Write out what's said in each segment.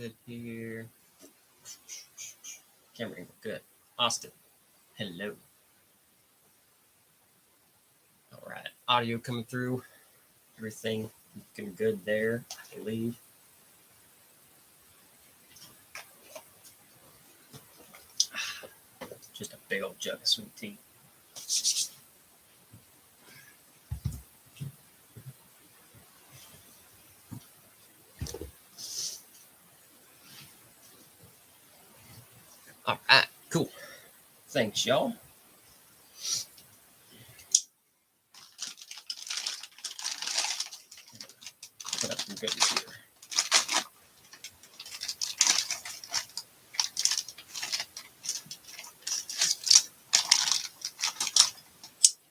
good here. Camera angle, good. Austin, hello. All right, audio coming through. Everything looking good there, I believe. Just a big old jug of sweet tea. All right, cool. Thanks, y'all. Put up some goodies here.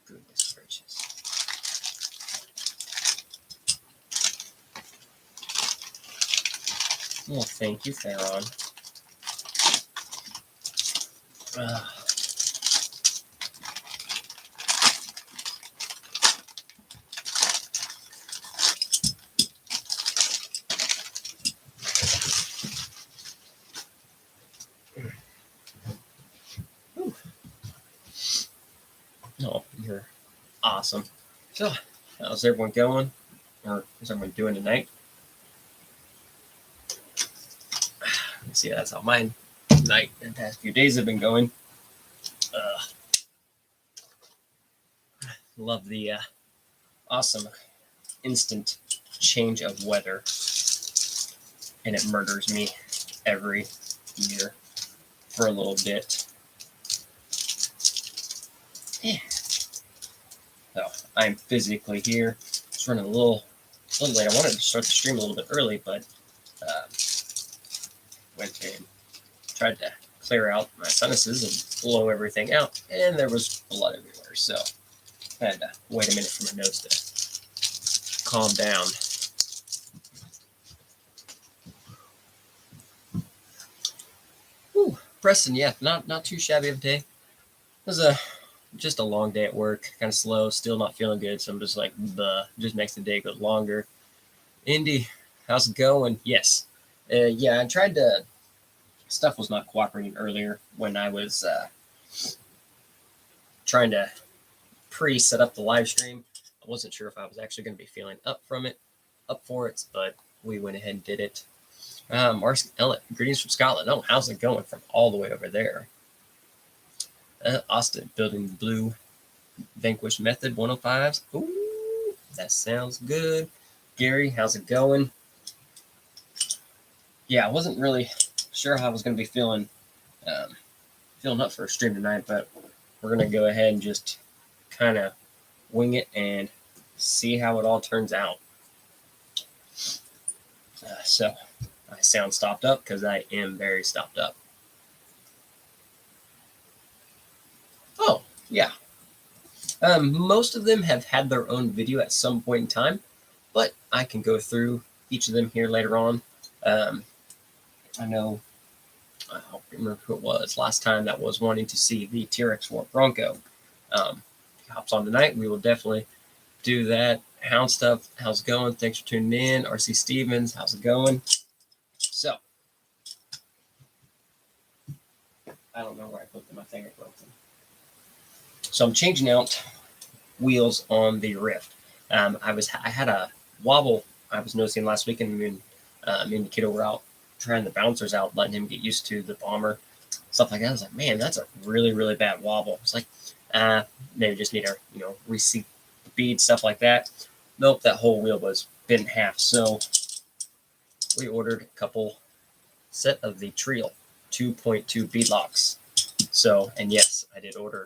Goodness gracious. Well, thank you, Theron. Oh, you're awesome. So, how's everyone going? Or how's everyone doing tonight? Let's see, that's how my night and the past few days have been going. Love the awesome instant change of weather, and it murders me every year for a little bit. Yeah. So I'm physically here. It's running a little late. I wanted to start the stream a little bit early, but went and tried to clear out my sinuses and blow everything out, and there was blood everywhere. So I had to wait a minute for my nose to calm down. Whew, Preston, yeah, not too shabby of a day. It was just a long day at work, kind of slow, still not feeling good. So I'm just like, just makes the day go longer. Indy, how's it going? Yes. Yeah, I tried to, stuff was not cooperating earlier when I was trying to pre-set up the live stream. I wasn't sure if I was actually going to be feeling up for it, but we went ahead and did it. Mark Ellett, greetings from Scotland. Oh, how's it going from all the way over there? Austin, building the blue Vanquish Method 105s. Ooh, that sounds good. Gary, how's it going? Yeah, I wasn't really sure how I was going to be feeling up for a stream tonight, but we're going to go ahead and just kind of wing it and see how it all turns out. So I sound stopped up because I am very stopped up. Oh, yeah. Most of them have had their own video at some point in time, but I can go through each of them here later on. I know, I don't remember who it was last time that was wanting to see the T-Rex War Bronco. He hops on tonight. We will definitely do that. Hound Stuff, how's it going? Thanks for tuning in. RC Stevens, how's it going? So, I don't know where I put them. I think I broke them. So I'm changing out wheels on the Rift. I had a wobble I was noticing last weekend. Me and the kiddo were out trying the bouncers out, letting him get used to the bomber, stuff like that. I was like, man, that's a really, really bad wobble. It's like, maybe just need to, reseat the bead, stuff like that. Nope, that whole wheel was bent in half. So we ordered a couple set of the Trial 2.2 bead locks. So, and yes, I did order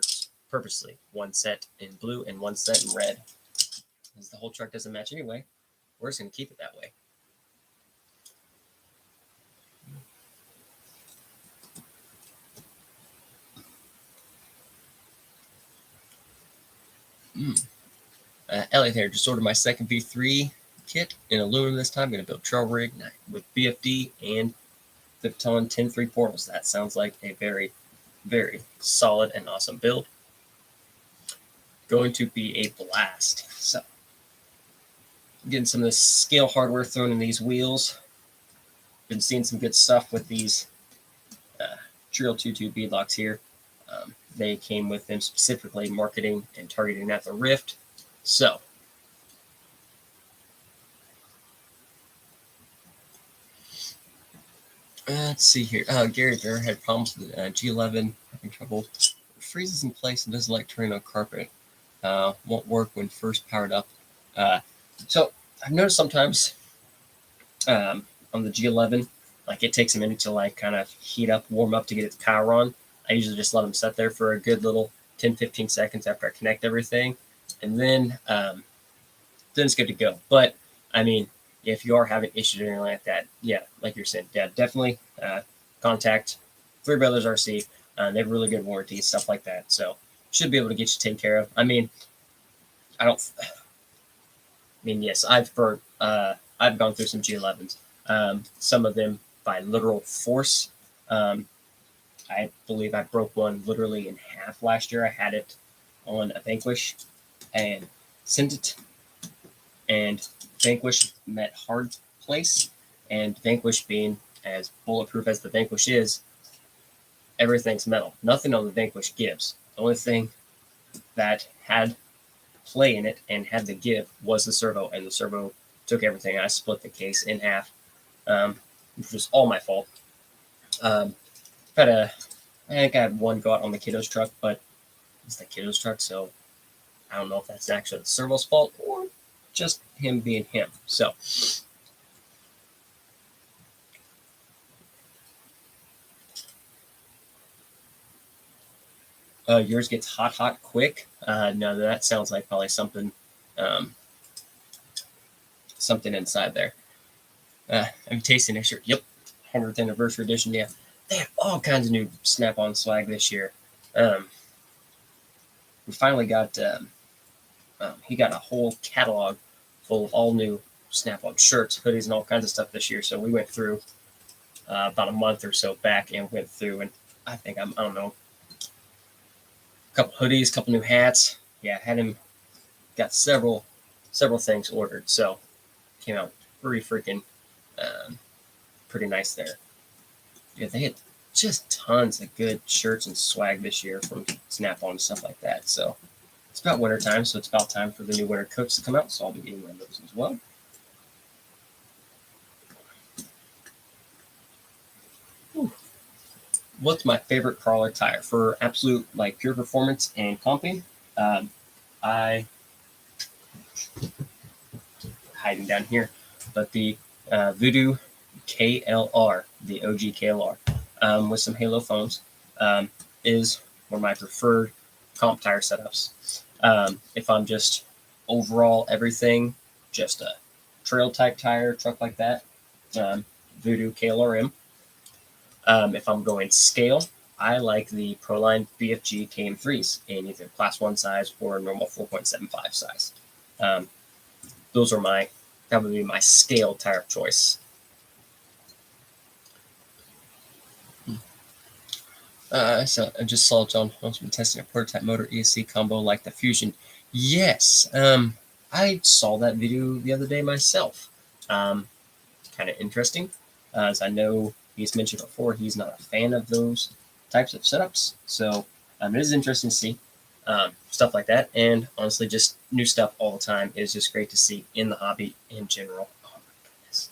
purposely one set in blue and one set in red, because the whole truck doesn't match anyway. We're just going to keep it that way. Elliot here, just ordered my second V3 kit in aluminum this time. I'm going to build trail rig with BFD and 5-ton 10-3 portals. That sounds like a very, very solid and awesome build. Going to be a blast. So, getting some of the scale hardware thrown in these wheels. been seeing some good stuff with these Trio 22 beadlocks here. They came with them specifically marketing and targeting at the Rift. So let's see here. Gary Bear had problems with G11, having trouble. It freezes in place and doesn't like turning on carpet. Won't work when first powered up. So I've noticed sometimes on the G11, like it takes a minute to like kind of heat up, warm up to get its power on. I usually just let them sit there for a good little 10-15 seconds after I connect everything, and then it's good to go. But I mean, if you are having issues or anything like that, yeah, like you're saying, yeah, definitely contact Three Brothers RC. They have really good warranties, stuff like that. So should be able to get you taken care of. I mean, yes, I've gone through some G11s. Some of them by literal force. I believe I broke one literally in half last year. I had it on a Vanquish and sent it, and Vanquish met hard place. And Vanquish being as bulletproof as the Vanquish is, everything's metal. Nothing on the Vanquish gives. The only thing that had play in it and had the give was the servo, and the servo took everything. I split the case in half, which was all my fault. I think I had one go out on the kiddo's truck, but it's the kiddo's truck, so I don't know if that's actually the servo's fault or just him being him. So yours gets hot quick. No, that sounds like probably something inside there. I'm tasting next year. Yep, 100th anniversary edition. Yeah, they have all kinds of new Snap-on swag this year. We finally got he got a whole catalog full of all new Snap-on shirts, hoodies, and all kinds of stuff this year. So we went through about a month or so back and went through, and I think I don't know, a couple hoodies, a couple new hats. Yeah, had him got several things ordered. So came out pretty freaking pretty nice there. Yeah, they had just tons of good shirts and swag this year from Snap-on and stuff like that. So it's about winter time, so it's about time for the new winter coats to come out. So I'll be getting one of those as well. Whew. What's my favorite crawler tire for absolute like pure performance and comping? I hiding down here, but the Voodoo KLR, the OG KLR, with some Halo foams, is one of my preferred comp tire setups. If I'm just overall everything, just a trail type tire, truck like that, Voodoo KLRM. If I'm going scale, I like the Proline BFG KM3s in either class 1 size or normal 4.75 size. That would be my scale tire of choice. So I just saw John Holmes been testing a prototype motor ESC combo like the Fusion. Yes, I saw that video the other day myself. Kind of interesting, as I know he's mentioned before, he's not a fan of those types of setups. So it is interesting to see stuff like that. And honestly, just new stuff all the time is just great to see in the hobby in general. Oh my goodness.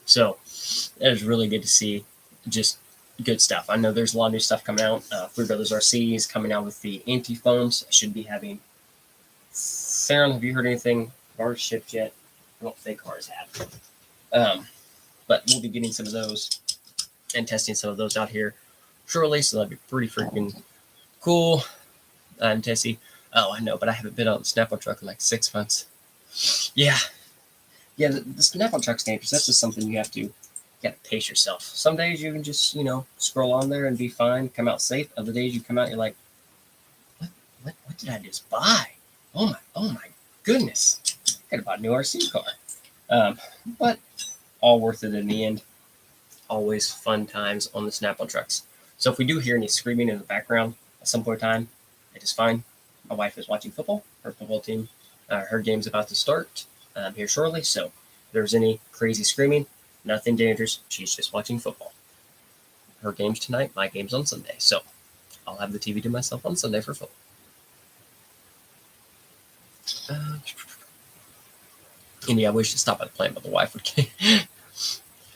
So it is really good to see just good stuff. I know there's a lot of new stuff coming out. Three Brothers RC is coming out with the anti-foams. I should be having. Theron, have you heard anything? Cars shipped yet? I don't think cars have. But we'll be getting some of those and testing some of those out here shortly. So that'd be pretty freaking cool. I'm Tessie. Oh, I know, but I haven't been on the Snap-on truck in like 6 months. Yeah. Yeah, the Snap-on truck's dangerous. That's just something you have to pace yourself. Some days you can just, scroll on there and be fine, come out safe. Other days you come out, you're like, what did I just buy? Oh my goodness. I could have bought a new RC car. But all worth it in the end. Always fun times on the Snap-on trucks. So if we do hear any screaming in the background at some point in time, it is fine. My wife is watching football. Her football team, her game's about to start here shortly. So there's any crazy screaming, nothing dangerous. She's just watching football. Her game's tonight, my game's on Sunday. So I'll have the TV to myself on Sunday for football. And yeah, we should stop at the plant, but the wife would.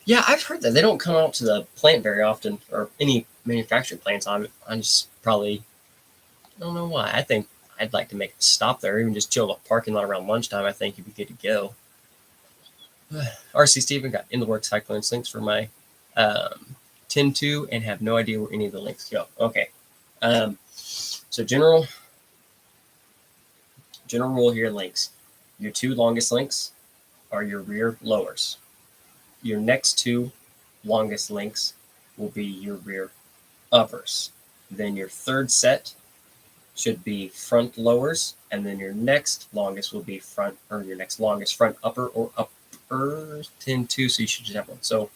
Yeah, I've heard that they don't come out to the plant very often, or any manufacturing plants. I'm just probably, I don't know why. I think I'd like to make a stop there, even just chill the parking lot around lunchtime. I think you'd be good to go. RC Steven got in the works cycling links for my 10-2 and have no idea where any of the links go. Okay. So general rule here, links. Your 2 longest links are your rear lowers. Your next 2 longest links will be your rear uppers. Then your third set should be front lowers, and then your next longest will be front, or your next longest front upper or upper 10-2, so you should just have one. So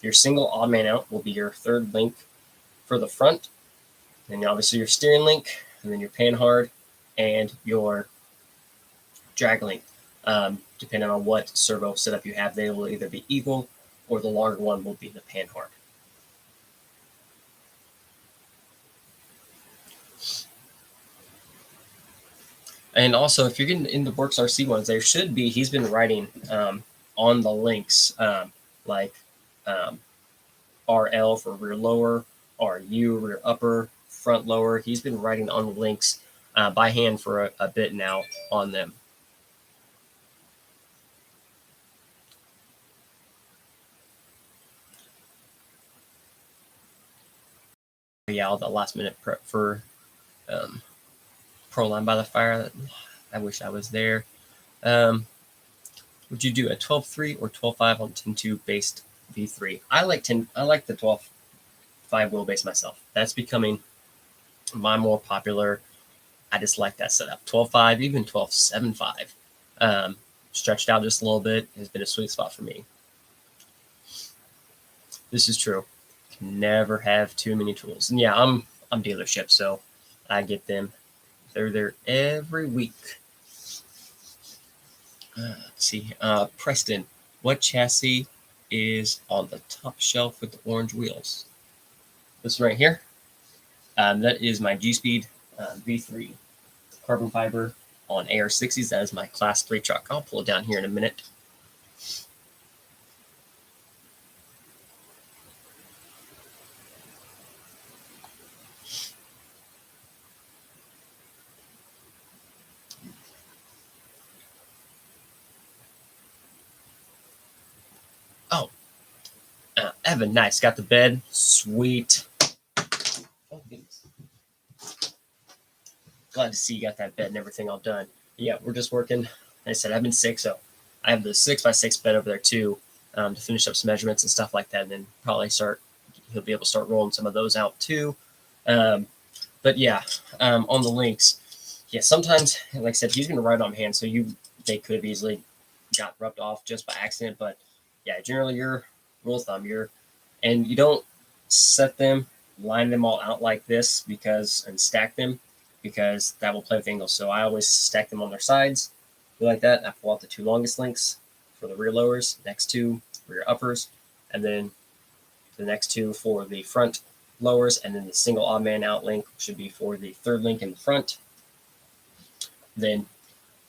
your single odd man out will be your third link for the front, and obviously your steering link, and then your pan hard, and your drag link. Depending on what servo setup you have, they will either be equal or the longer one will be the pan hard. And also, if you're getting into Works RC ones, there should be, he's been writing on the links, like RL for rear lower, RU rear upper, front lower. He's been writing on the links by hand for a bit now on them. Yeah, all the last minute prep for Pro Line by the Fire. I wish I was there. Would you do a 12.3 or 12.5 on 10.2 based V3? I like the 12.5 wheelbase myself. That's becoming my more popular. I just like that setup. 12.5, even 12.75. Stretched out just a little bit has been a sweet spot for me. This is true. Can never have too many tools. And yeah, I'm dealership, so I get them. They're there every week. Let's see. Preston, what chassis is on the top shelf with the orange wheels? This one right here. That is my G-Speed V3 carbon fiber on AR60s. That is my Class 3 truck. I'll pull it down here in a minute. Oh, Evan, nice. Got the bed. Sweet. Oh, goodness. Glad to see you got that bed and everything all done. Yeah, we're just working. Like I said, I've been sick, so I have the 6x6 bed over there too to finish up some measurements and stuff like that, and then probably he'll be able to start rolling some of those out too. But yeah, on the links, yeah, sometimes, like I said, he's going to write on hand, so they could have easily got rubbed off just by accident. But yeah, generally your rule of thumb, and you don't set them, line them all out like this and stack them, because that will play with angles. So I always stack them on their sides, do like that. I pull out the 2 longest links for the rear lowers, next 2 rear uppers, and then the next 2 for the front lowers, and then the single odd man out link should be for the third link in the front. Then,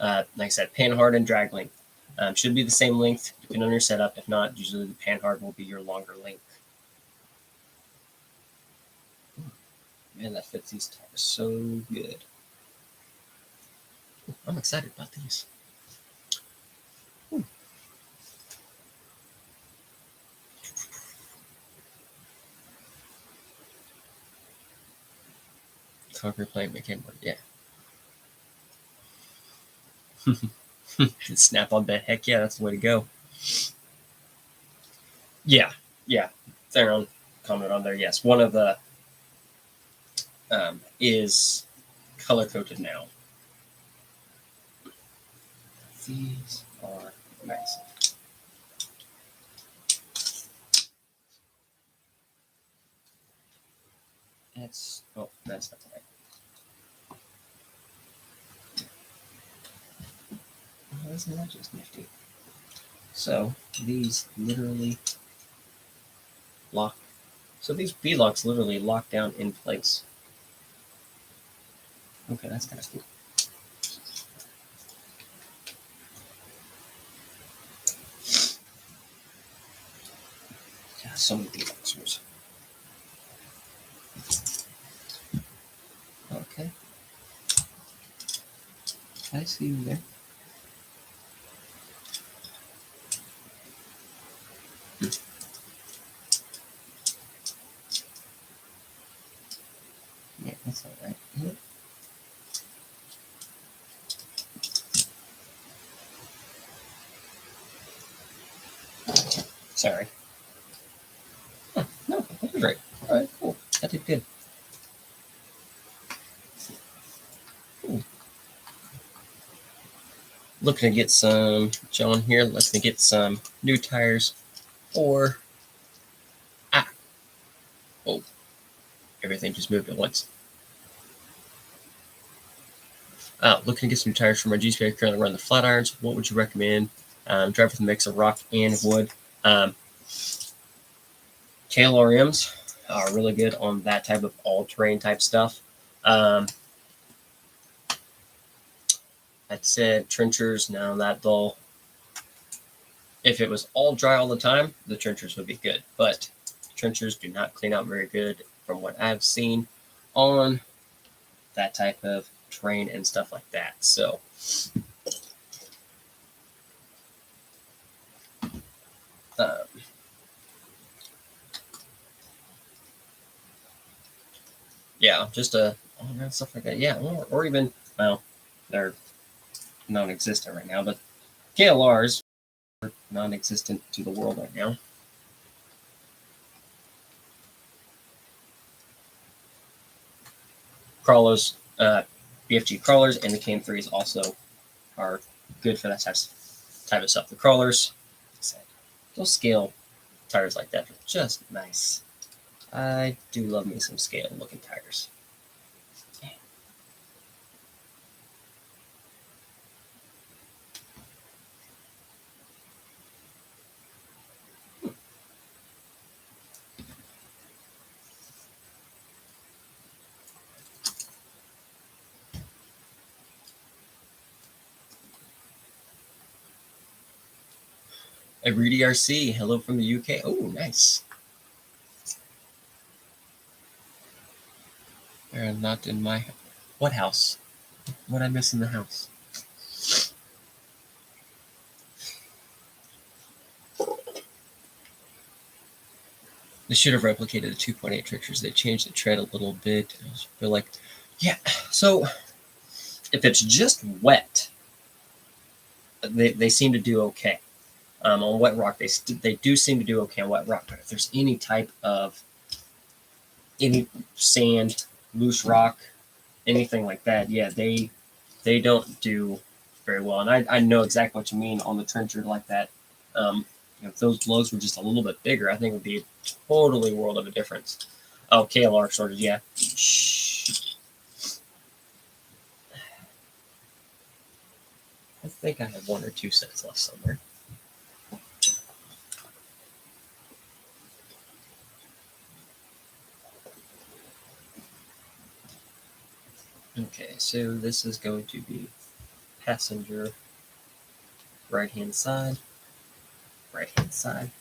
like I said, pan hard and drag link should be the same length depending on your setup. If not, usually the pan hard will be your longer link. Man, that fits these tires so good. I'm excited about these. Concrete plank became one, yeah. Snap on bed, heck yeah, that's the way to go. Yeah. Theron commented on there. Yes, one of the is color coded now. These are nice. That's not right. Isn't that just nifty? So these literally lock. So these B-locks literally lock down in place. Okay, that's kind of cool. Yeah, so many B-locks. Okay. I see you there. Yeah, that's all right. Sorry. Huh, no, that was right. All right, cool. That did good. Cool. Looking to get some, John here, looking to get some new tires for, oh, everything just moved at once. Looking to get some new tires for my GSP. I currently run the flat irons. What would you recommend? Drive with a mix of rock and wood. KLRMs are really good on that type of all-terrain type stuff. I'd say trenchers, now that they'll, if it was all dry all the time, the trenchers would be good. But trenchers do not clean out very good from what I've seen on that type of terrain and stuff like that. So yeah, just all around stuff like that. Yeah, or even, well, they're non-existent right now, but KLRs are non-existent to the world right now. Crawlers, BFG crawlers, and the KM3s also are good for that type of stuff. The crawlers, those scale tires like that are just nice. I do love me some scale looking tires. A Rudy RC, hello from the UK. Oh, nice. They're not in my, what house? What I miss in the house? They should have replicated the 2.8 tricksters. They changed the tread a little bit. I feel like, yeah. So if it's just wet, they seem to do okay. On wet rock, they do seem to do okay on wet rock. But if there's any type of any sand, loose rock, anything like that, yeah, they don't do very well. And I know exactly what you mean on the trencher like that. If those blows were just a little bit bigger, I think it would be a totally world of a difference. Oh, KLR shortage, yeah. Shh. I think I have one or two sets left somewhere. Okay, so this is going to be passenger right-hand side, right-hand side.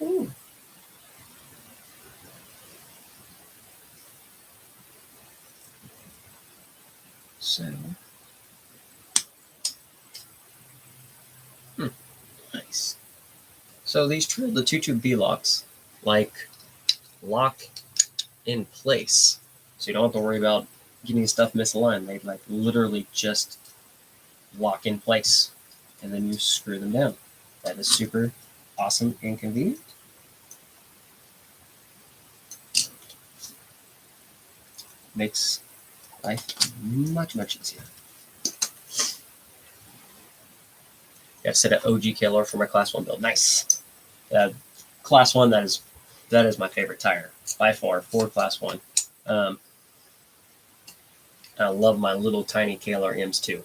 Ooh. So, nice. So these the 2-tube B-locks, like, lock in place. So you don't have to worry about getting stuff misaligned. They like literally just lock in place and then you screw them down. That is super awesome and convenient. Makes life much, much easier. Yeah, I set an OG KLR for my class 1 build. Nice. Class 1, that is my favorite tire by far for class 1. I love my little tiny KLR M's too.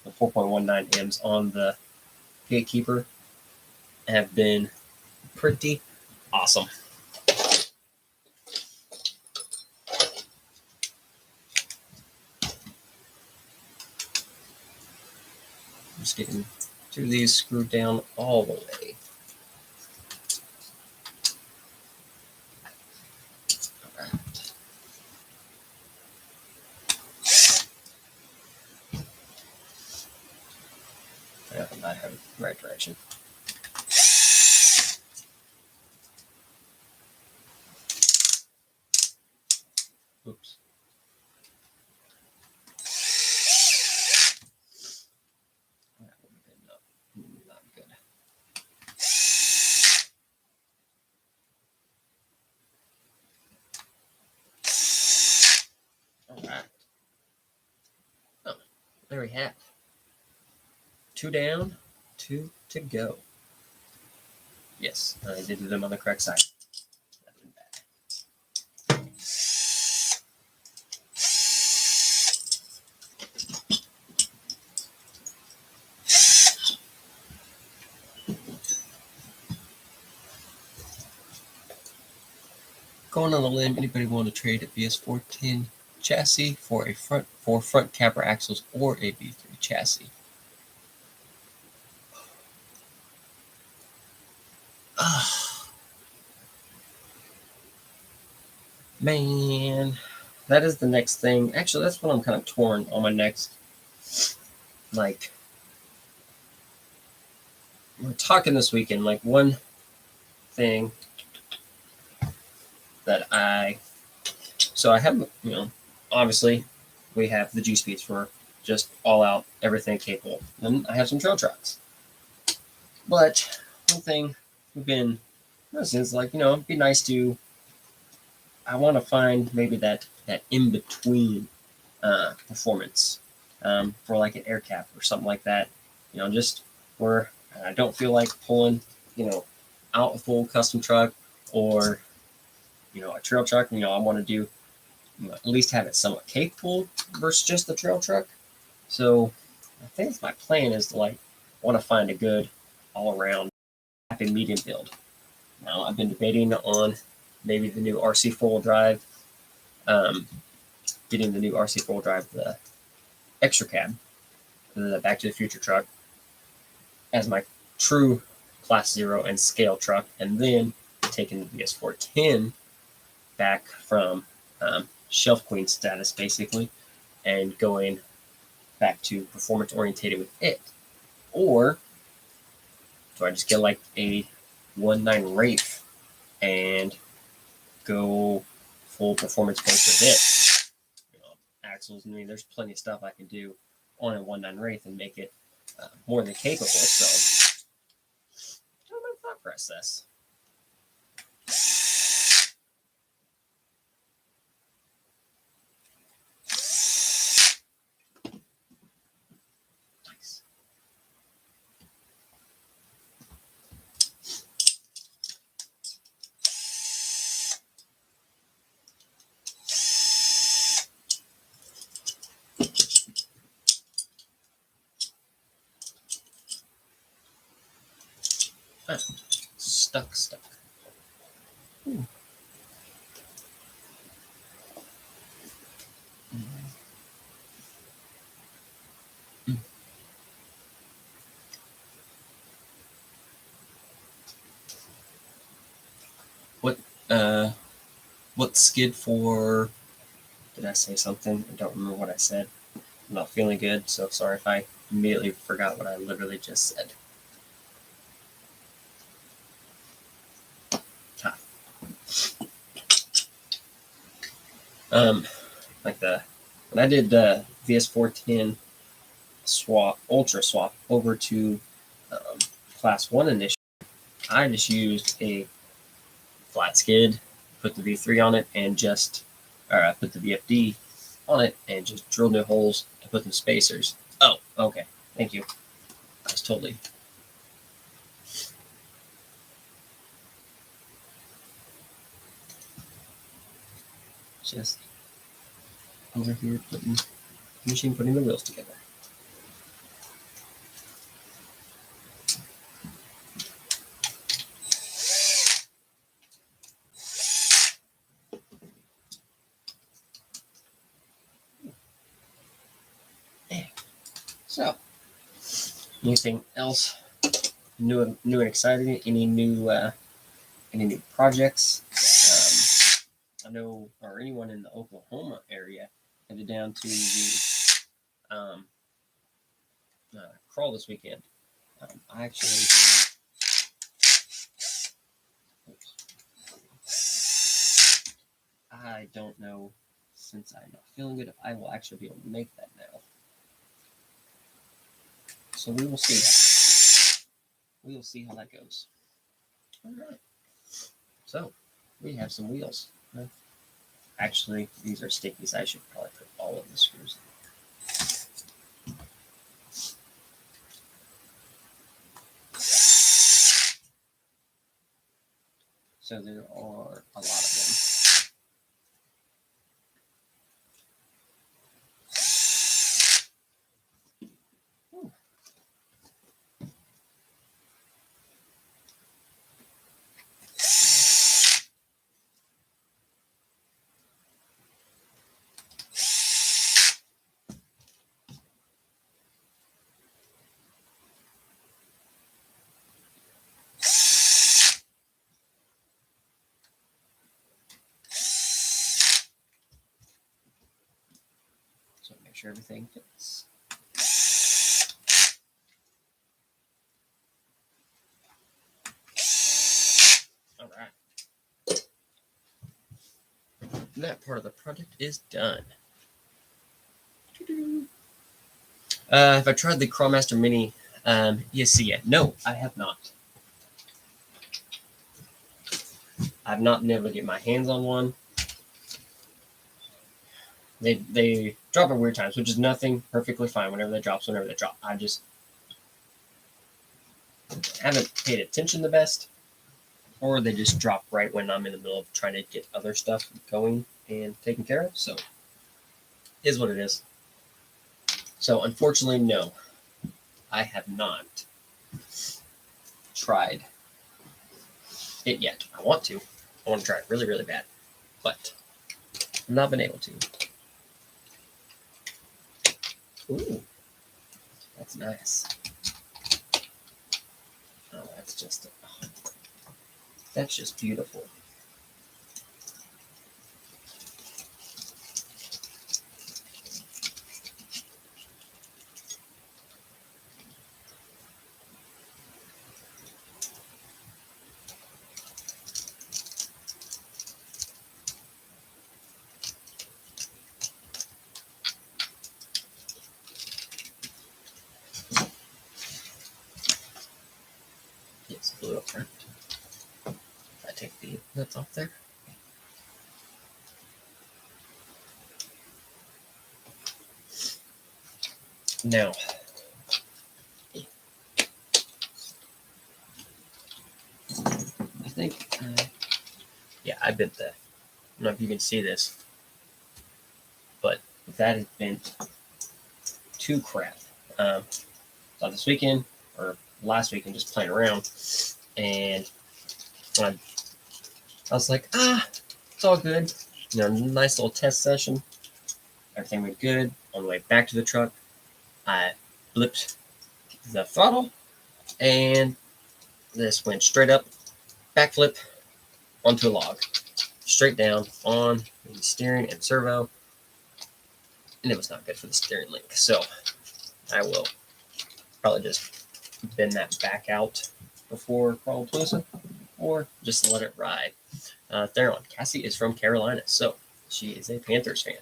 The 4.19 M's on the Gatekeeper have been pretty awesome. Just getting two of these screwed down all the way. All right. I'm not heading the right direction. Oops. That would have been not good. All right. Oh, there we have. 2 down, 2 to go. Yes, I did them on the correct side. Going on a limb, anybody want to trade a VS410 chassis for front capper axles or a V3 chassis? Man, that is the next thing. Actually, that's what I'm kind of torn on my next. Like, we're talking this weekend. Like, one thing that so I have, obviously, we have the G Speeds for just all out, everything capable. Then I have some trail trucks. But one thing we've been noticing is like, it'd be nice to. I want to find maybe that in between performance for like an air cap or something like that. Just where I don't feel like pulling, out a full custom truck or, a trail truck. I want to do at least have it somewhat capable versus just the trail truck. So I think my plan is to want to find a good all around happy medium build. Now I've been debating on maybe the new RC 4-wheel drive, getting the new RC 4-wheel drive, the extra cab, the Back to the Future truck as my true Class 0 and scale truck, and then taking the VS410 back from shelf queen status basically and going back to performance orientated with it. Or do I just get like a 1.9 Wraith and go full performance based with it? Axles, there's plenty of stuff I can do on a 1.9 Wraith and make it more than capable. So I'm going to thought process. Nice. Stuck. Ooh. What skid for? Did I say something? I don't remember what I said. I'm not feeling good, so sorry if I immediately forgot what I literally just said. When I did the VS410 swap, ultra swap over to Class 1 initially, I just used a flat skid, put the V3 on it, and put the VFD on it and just drilled new holes and put them spacers. Oh, okay. Thank you. I was totally. Just over here putting machine putting the wheels together. So, anything else new and exciting? Any new projects? I know, or anyone in the Oklahoma area headed down to the crawl this weekend. I actually, I don't know, since I'm not feeling good, if I will actually be able to make that now. So we will see that. We will see how that goes. All right. So we have some wheels. Actually, these are stickies. I should probably put all of the screws in. So there are a lot of them. So make sure everything fits. All right. That part of the project is done. Have I tried the Crawlmaster Mini ESC yet? No, I have not. I've not been able to get my hands on one. They drop at weird times, which is nothing, perfectly fine. Whenever they drop. I just haven't paid attention the best, or they just drop right when I'm in the middle of trying to get other stuff going and taken care of. So, is what it is. So, unfortunately, no, I have not tried it yet. I want to. I want to try it really, really bad, but I've not been able to. Ooh, that's nice. Oh, that's just beautiful. It's blue up front. I take the nuts off there. Now, I think, yeah, I bent that. I don't know if you can see this, but that has bent to crap. So this weekend, or last weekend, just playing around, and I was like, it's all good. Nice little test session. Everything went good. On the way back to the truck, I blipped the throttle, and this went straight up, backflip onto a log, straight down on the steering and servo, and it was not good for the steering link. So I will probably just bend that back out before Crawlapalooza, or just let it ride. Theron, Cassie is from Carolina, so she is a Panthers fan.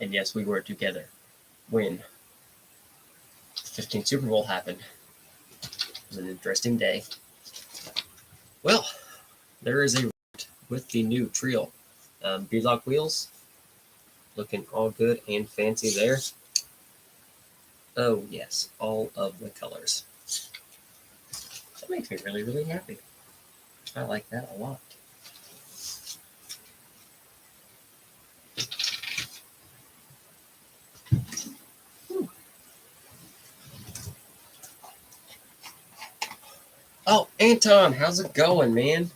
And yes, we were together when the 15th Super Bowl happened. It was an interesting day. Well, there is a route with the new Trio beadlock wheels. Looking all good and fancy there. Oh, yes, all of the colors. That makes me really, really happy. I like that a lot. Oh, Anton, how's it going, man?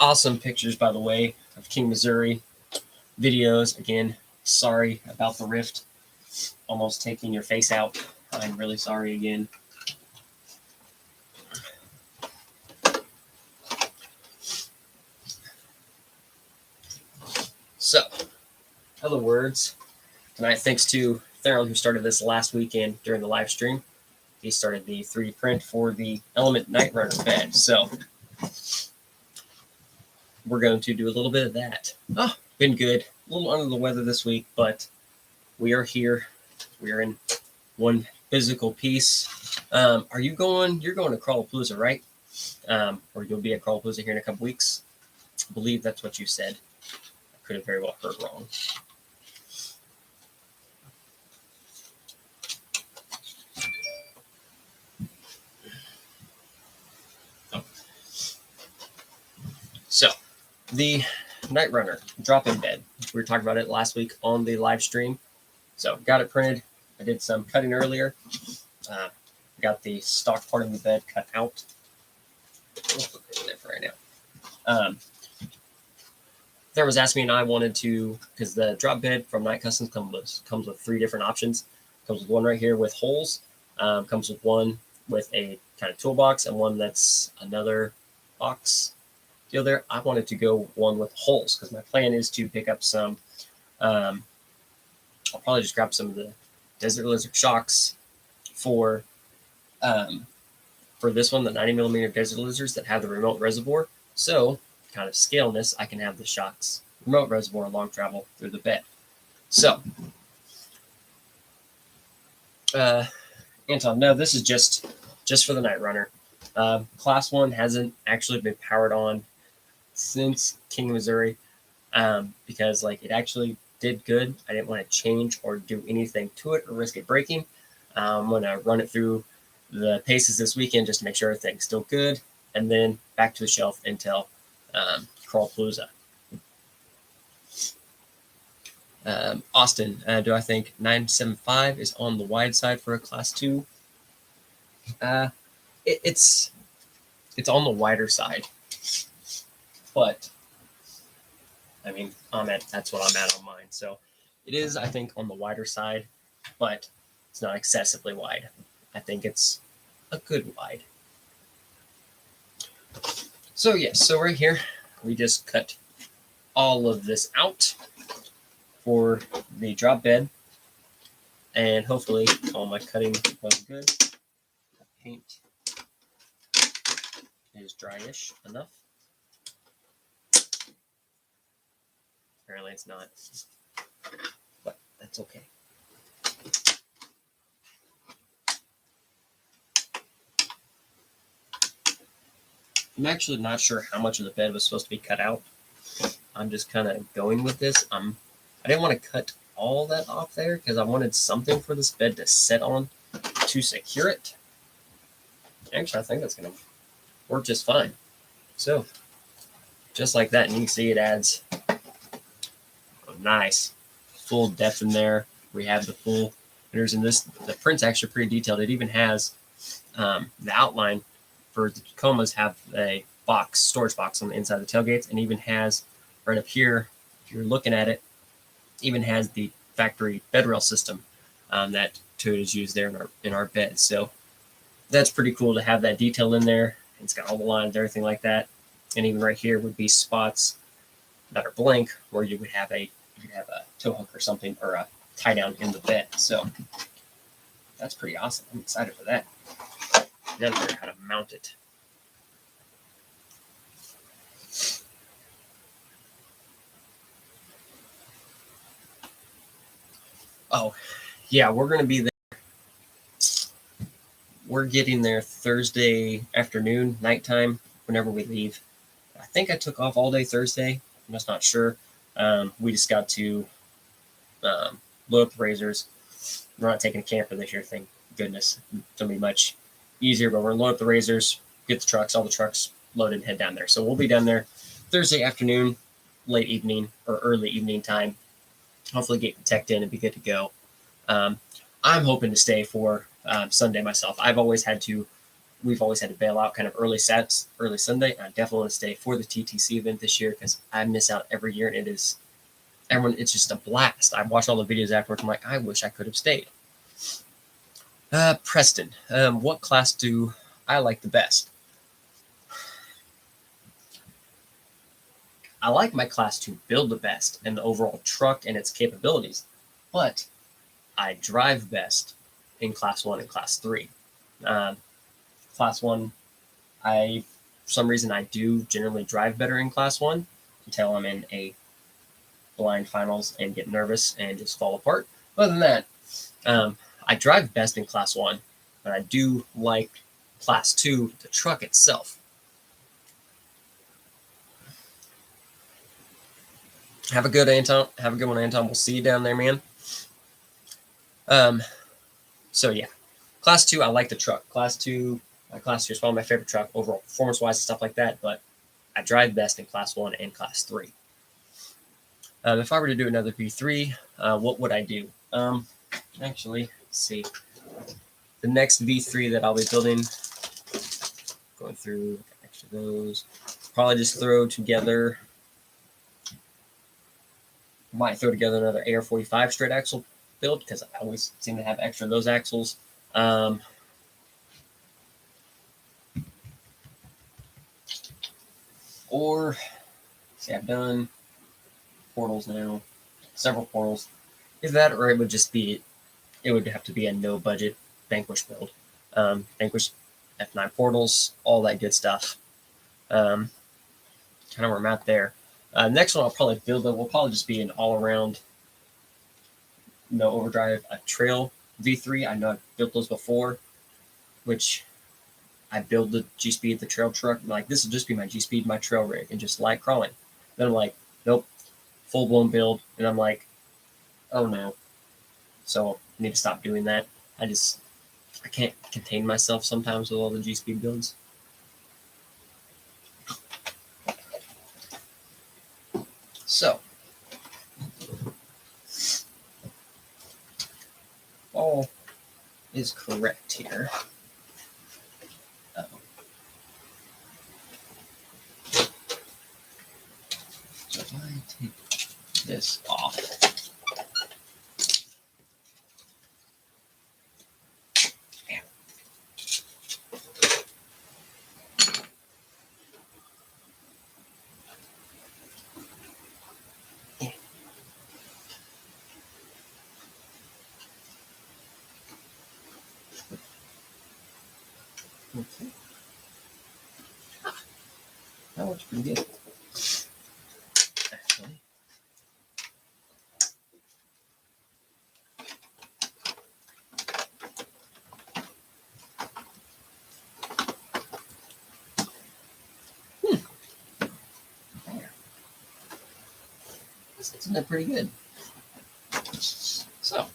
Awesome pictures, by the way, of King, Missouri. Videos. Again, sorry about the rift almost taking your face out. I'm really sorry again. So, other words, tonight, thanks to Theron, who started this last weekend during the live stream. He started the 3D print for the Element Night Runner bed. So, we're going to do a little bit of that. Oh, been good. A little under the weather this week, but we are here. We are in one physical piece. Are you going? You're going to Crawlapalooza, right? Or you'll be at Crawlapalooza here in a couple weeks. I believe that's what you said. I could have very well heard wrong. Oh. So, the Night Runner drop-in bed. We were talking about it last week on the live stream. So, got it printed. I did some cutting earlier. Got the stock part of the bed cut out. We'll put it in there for right now. There was asking me, and I wanted to, because the drop bed from Night Customs comes with 3 different options. Comes with one right here with holes. Comes with one with a kind of toolbox, and one that's another box deal there. I wanted to go one with holes because my plan is to pick up some. I'll probably just grab some of the Desert Lizard shocks for this one, the 90mm Desert Lizards that have the remote reservoir. So, kind of scaling this, I can have the shocks remote reservoir long travel through the bed. So, Anton, no, this is just for the Night Runner. Class 1 hasn't actually been powered on since King, Missouri, because like it actually did good. I didn't want to change or do anything to it or risk it breaking. I'm going to run it through the paces this weekend just to make sure everything's still good, and then back to the shelf until Crawlapalooza. Austin, do I think 975 is on the wide side for a Class 2? It's on the wider side, but I mean, that's what I'm at on mine. So it is, I think, on the wider side, but it's not excessively wide. I think it's a good wide. So yes, so right here, we just cut all of this out for the drop bed, and hopefully all my cutting was good. The paint is dryish enough. Apparently it's not, but that's okay. I'm actually not sure how much of the bed was supposed to be cut out. I'm just kind of going with this. I didn't want to cut all that off there because I wanted something for this bed to sit on to secure it. Actually, I think that's going to work just fine. So, just like that, and you can see it adds a nice full depth in there. We have the full headers in this. The print's actually pretty detailed. It even has the outline for the Tacomas have a storage box on the inside of the tailgates, and even has right up here, if you're looking at it, even has the factory bed rail system that Toyota's used there in our bed. So that's pretty cool to have that detail in there. It's got all the lines, everything like that, and even right here would be spots that are blank where you would have a tow hook or something, or a tie down in the bed. So that's pretty awesome. I'm excited for that. Then learn how to mount it. Oh, yeah, we're going to be there. We're getting there Thursday afternoon, nighttime, whenever we leave. I think I took off all day Thursday. I'm just not sure. We just got to load up the razors. We're not taking a camper this year, thank goodness. It's going to be much easier, but we're going to load up the razors, get the trucks, all the trucks loaded, and head down there. So we'll be down there Thursday afternoon, late evening or early evening time. hopefully get teched in and be good to go. I'm hoping to stay for Sunday myself. We've always had to bail out kind of early Sunday. I definitely want to stay for the TTC event this year because I miss out every year, and it's just a blast. I watch all the videos afterwards. I'm like, I wish I could have stayed. Preston, what class do I like the best? I like my class to build the best and the overall truck and its capabilities, but I drive best in class 1 and class 3. Class 1, for some reason I do generally drive better in class 1 until I'm in a blind finals and get nervous and just fall apart. Other than that, I drive best in class 1, but I do like class 2, the truck itself. Have a good one, Anton. We'll see you down there, man. So yeah, class 2, I like the truck. Class 2 is probably my favorite truck overall, performance-wise and stuff like that. But I drive best in class 1 and class 3. If I were to do another V3, what would I do? Actually, let's see. The next V3 that I'll be building, going through extra those, probably just throw together. Might throw together another AR45 straight axle build because I always seem to have extra of those axles. Or, see, I've done portals now, several portals. Either that or it would have to be a no budget Vanquish build. Vanquish F9 portals, all that good stuff. Kind of where I'm at there. Next one I'll probably build will probably just be an all-around no overdrive a trail V3. I know I've built those before, which I build the G-Speed, the trail truck. I'm like, this will just be my G-Speed, my trail rig, and just light crawling. Then I'm like, nope, full-blown build. And I'm like, oh no. So I need to stop doing that. I can't contain myself sometimes with all the G-Speed builds. So, all is correct here. So if I take this off, okay. That works pretty good. Actually. There. Isn't that pretty good? So,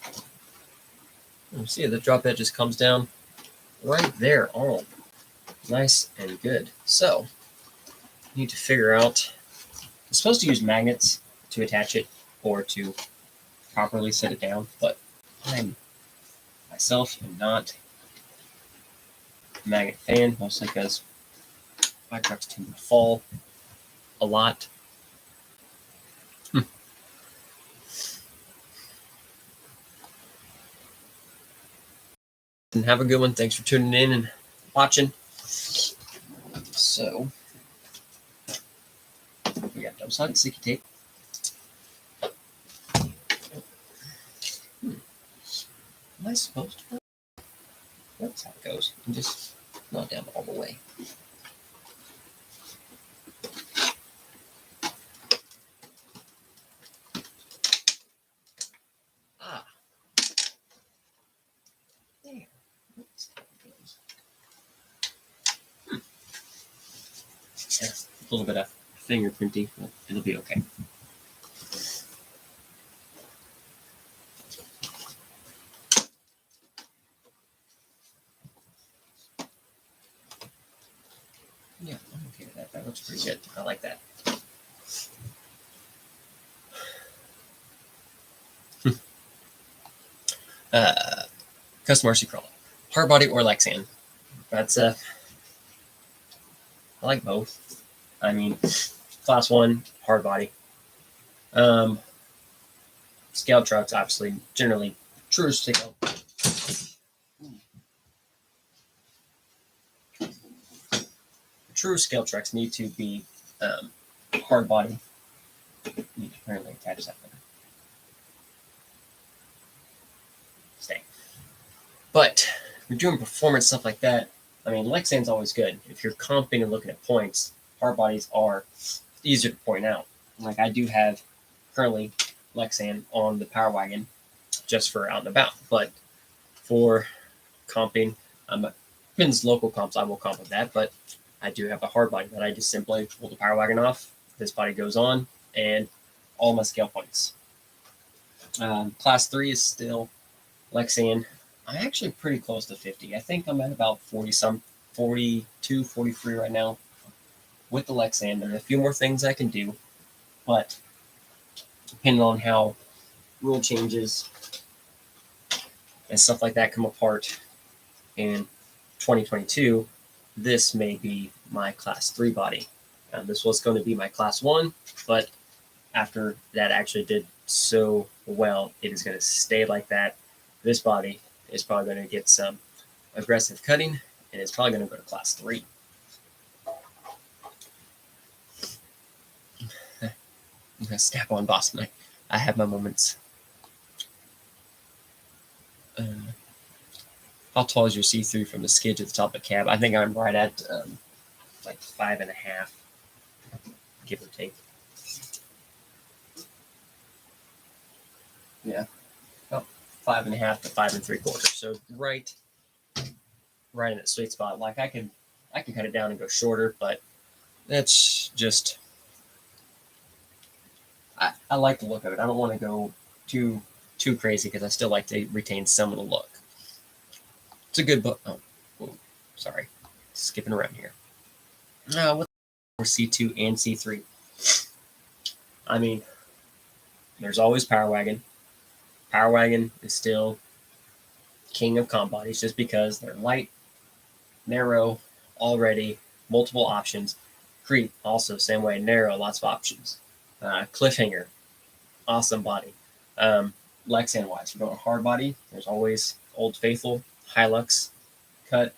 you see the drop edge just comes down right there, all nice and good. So, you need to figure out, I'm supposed to use magnets to attach it or to properly set it down, but I myself am not a magnet fan, mostly because my trucks tend to fall a lot. And have a good one. Thanks for tuning in and watching. So, we got double-sided sticky tape. Am I supposed to? That's how it goes. And just not down all the way. There. That's how it goes. Yeah, a little bit of fingerprinting, but it'll be okay. Yeah, I'm okay with that. That looks pretty good. I like that. Custom RC crawler, hard body or Lexan. That's I like both. I mean, class 1 hard body. Scale trucks, obviously, generally true scale. True scale trucks need to be hard body. You can apparently attach that there. Stay. But if you're doing performance stuff like that, I mean, Lexan's always good. If you're comping and looking at points, hard bodies are easier to point out. Like I do have currently Lexan on the Power Wagon just for out and about. But for comping, Pins local comps, I will comp with that. But I do have a hard body that I just simply pull the Power Wagon off. This body goes on, and all my scale points. Class 3 is still Lexan. I'm actually pretty close to 50. I think I'm at about 42, 43 right now with the Lexan. There are a few more things I can do, but depending on how rule changes and stuff like that come apart in 2022, this may be my class 3 body. This was going to be my class 1, but after that actually did so well, it is going to stay like that. This body is probably going to get some aggressive cutting, and it's probably going to go to class 3. I'm going to snap on Boston. I have my moments. How tall is your C3 from the skid to the top of the cab? I think I'm right at like 5.5, give or take. Yeah, about 5.5 to 5 3/4. So right in that sweet spot. Like I can cut it down and go shorter, but that's just I like the look of it. I don't want to go too crazy because I still like to retain some of the look. It's a good book. Oh, sorry, skipping around here. What for C2 and C3? I mean, there's always Power Wagon. Power Wagon is still king of comp bodies just because they're light, narrow, already, multiple options. Creep, also same way, narrow, lots of options. Cliffhanger, awesome body. Lexan wise, if you're going hard body, there's always Old Faithful, Hilux, cut,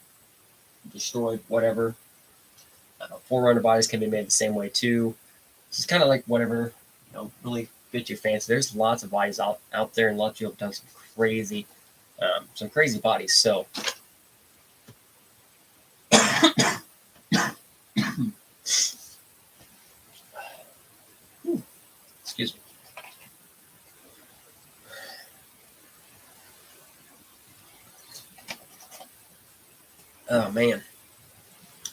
destroyed, whatever. Forerunner bodies can be made the same way too. It's kind of like whatever really fits your fancy. There's lots of bodies out there, and lots of people have done some crazy bodies. So excuse me. Oh man.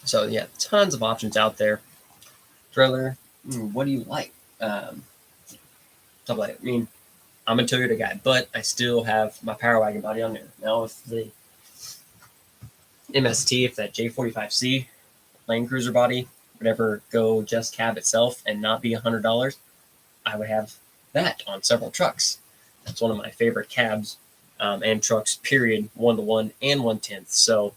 So yeah, tons of options out there. Trailer, what do you like? Stuff like that. I mean, I'm a Toyota guy, but I still have my Power Wagon body on there. Now, if the MST, if that J45C Land Cruiser body would ever go just cab itself and not be $100, I would have that on several trucks. That's one of my favorite cabs and trucks, period, 1-to-1 and 1/10. So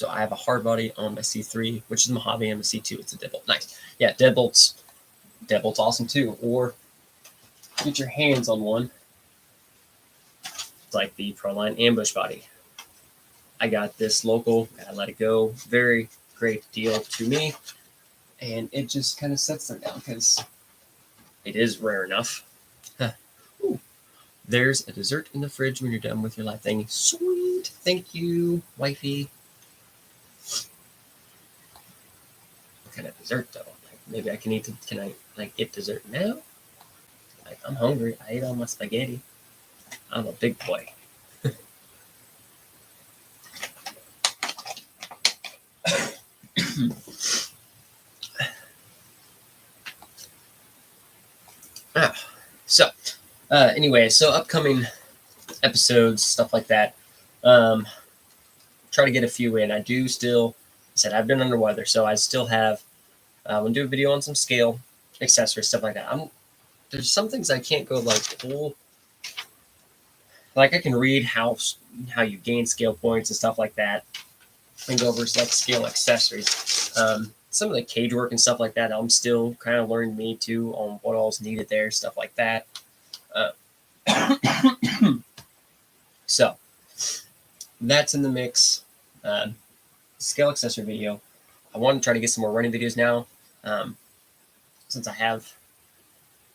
I have a hard body on my C3, which is Mojave, and my C2, it's a deadbolt. Nice. Yeah, deadbolt's awesome too. Or get your hands on one, like the Proline Ambush body. I got this local, I let it go. Very great deal to me. And it just kind of sets there now because it is rare enough. Ooh, there's a dessert in the fridge when you're done with your life thing. Sweet. Thank you, wifey. What kind of dessert though? Like, maybe I can eat. Can I get dessert now? Like, I'm hungry. I ate all my spaghetti. I'm a big boy. Anyway, so upcoming episodes, stuff like that. Try to get a few in. I do still, I said I've been under weather, so I still have I'm gonna do a video on some scale accessories, stuff like that. There's some things I can't go like full. Like I can read how you gain scale points and stuff like that, and go over like scale accessories. Some of the cage work and stuff like that, I'm still kind of learning me too on what all's needed there, stuff like that. So that's in the mix. Scale accessory video. I want to try to get some more running videos now, since I have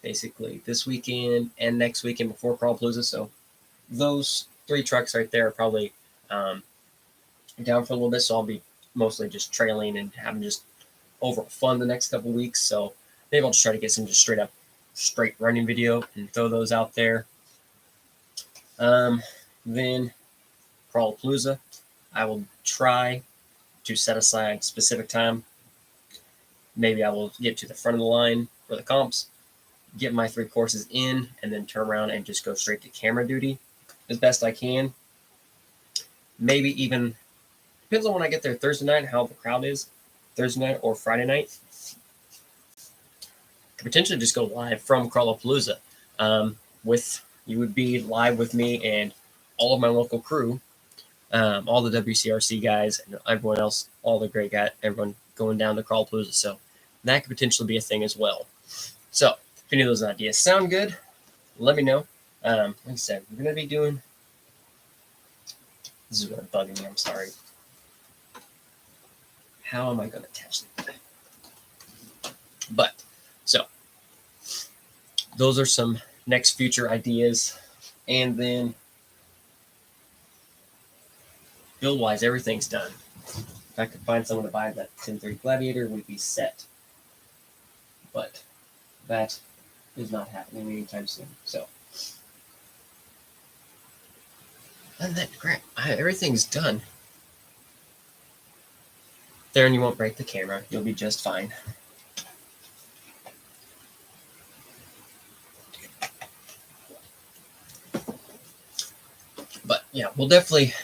basically this weekend and next weekend before Crawlapalooza. So those 3 trucks right there are probably down for a little bit. So I'll be mostly just trailing and having just overall fun the next couple weeks. So maybe I'll just try to get some just straight running video and throw those out there. Then Crawlapalooza, I will try to set aside specific time. Maybe I will get to the front of the line for the comps, get my 3 courses in, and then turn around and just go straight to camera duty as best I can. Maybe even, depends on when I get there Thursday night, how the crowd is, Thursday night or Friday night. Could potentially just go live from Crawlapalooza. You would be live with me and all of my local crew, all the WCRC guys and everyone else, all the great guys, everyone going down to Crawlapalooza. So that could potentially be a thing as well. So if any of those ideas sound good, let me know. Like I said, we're going to be doing, this is really bugging me, I'm sorry. How am I going to attach that? But, so, those are some next future ideas. And then, build-wise, everything's done. If I could find someone to buy that 1030 Gladiator, we'd be set. But that is not happening anytime soon. So, and that crap, everything's done. There, and you won't break the camera. You'll be just fine. But yeah, we'll definitely.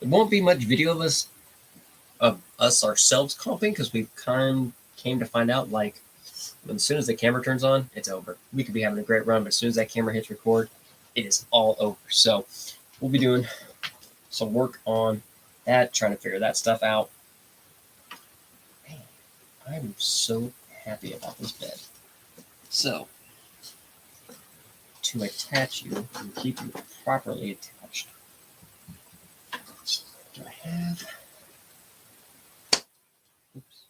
It won't be much video of us ourselves comping, because we came to find out, like, as soon as the camera turns on, it's over. We could be having a great run, but as soon as that camera hits record, it is all over. So we'll be doing some work on that, trying to figure that stuff out. Man, I'm so happy about this bed. So, to attach you and keep you properly attached, do I have... Oops.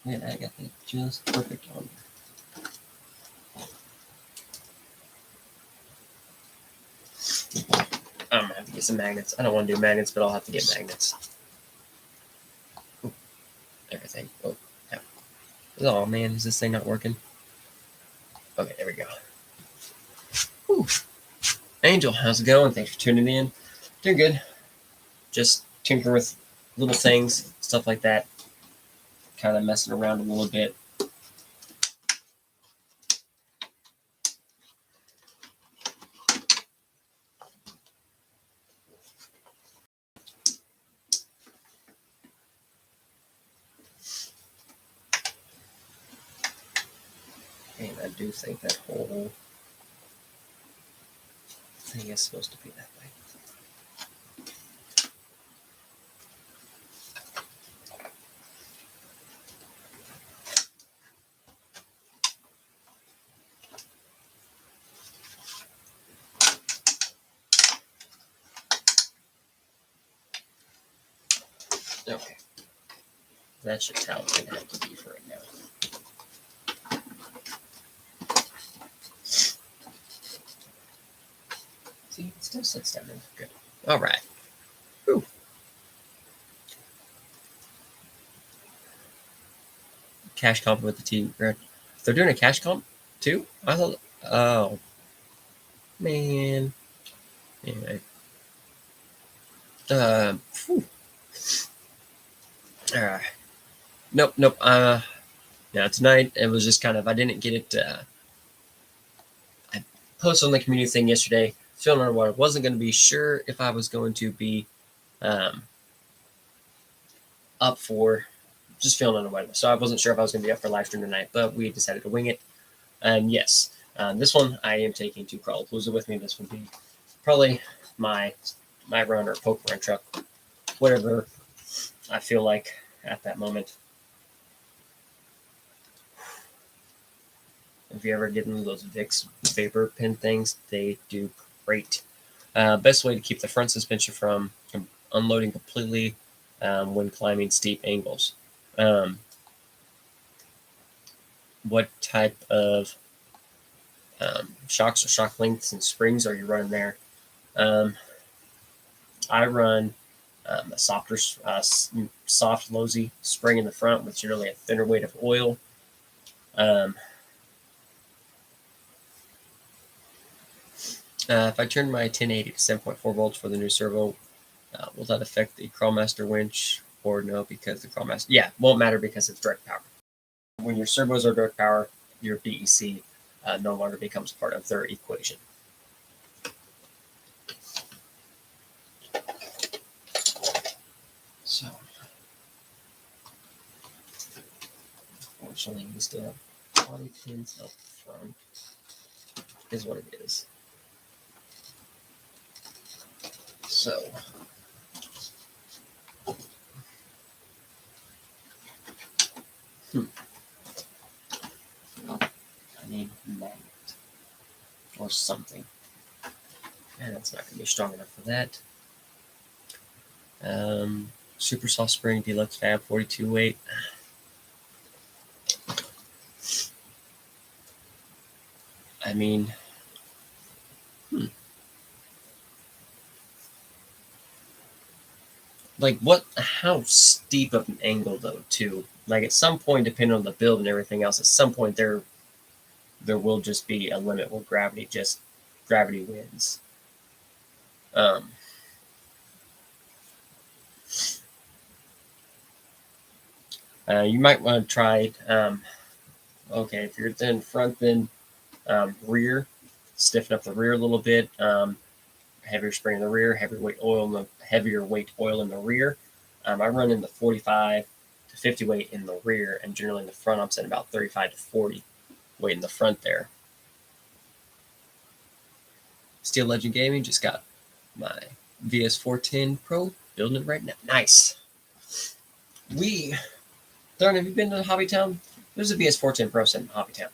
Man, I got that just perfect on there. I'm gonna have to get some magnets. I don't want to do magnets, but I'll have to get magnets. Ooh, everything. Oh, yeah. Oh man, is this thing not working? Okay, there we go. Whew. Angel, how's it going? Thanks for tuning in. Doing good. Just tinkering with little things, stuff like that. Kind of messing around a little bit. And I do think that whole thing is supposed to be that way. Okay. That's just how it's going to have to be for right now. See, it still sits down there. Good. All right. Whew. Cash comp with the team. They're doing a cash comp too? I thought, oh, man. Anyway. Nope. Yeah, tonight it was just kind of, I didn't get it. I posted on the community thing yesterday, feeling what I wasn't going to be sure if I was going to be up for just feeling unaware. So I wasn't sure if I was going to be up for live stream tonight, but we decided to wing it. And yes, this one I am taking to Crawlapalooza with me. This will be probably my run or poke run truck, whatever I feel like at that moment. If you ever get into those Vicks vapor pen things, they do great. Best way to keep the front suspension from unloading completely when climbing steep angles. What type of shocks or shock lengths and springs are you running there? I run a softer, soft, low-Z spring in the front with generally a thinner weight of oil. If I turn my 1080 to 7.4 volts for the new servo, will that affect the Crawlmaster winch or no? Because the Crawlmaster, yeah, won't matter because it's direct power. When your servos are direct power, your BEC no longer becomes part of their equation. So, unfortunately, we still have body pins up front. Is what it is. So, I need a magnet or something. And that's not going to be strong enough for that. Super soft spring, deluxe fab, 42 weight. I mean, like how steep of an angle though, too? Like at some point, depending on the build and everything else, at some point there will just be a limit where gravity wins. You might want to try, okay, if you're in front, then rear, stiffen up the rear a little bit, heavier spring in the rear, heavier weight oil in the rear. I run in the 45 to 50 weight in the rear, and generally in the front, I'm setting about 35 to 40 weight in the front there. Steel Legend Gaming just got my VS410 Pro, building it right now. Nice. Darren, have you been to Hobbytown? There's a VS410 Pro set in Hobbytown.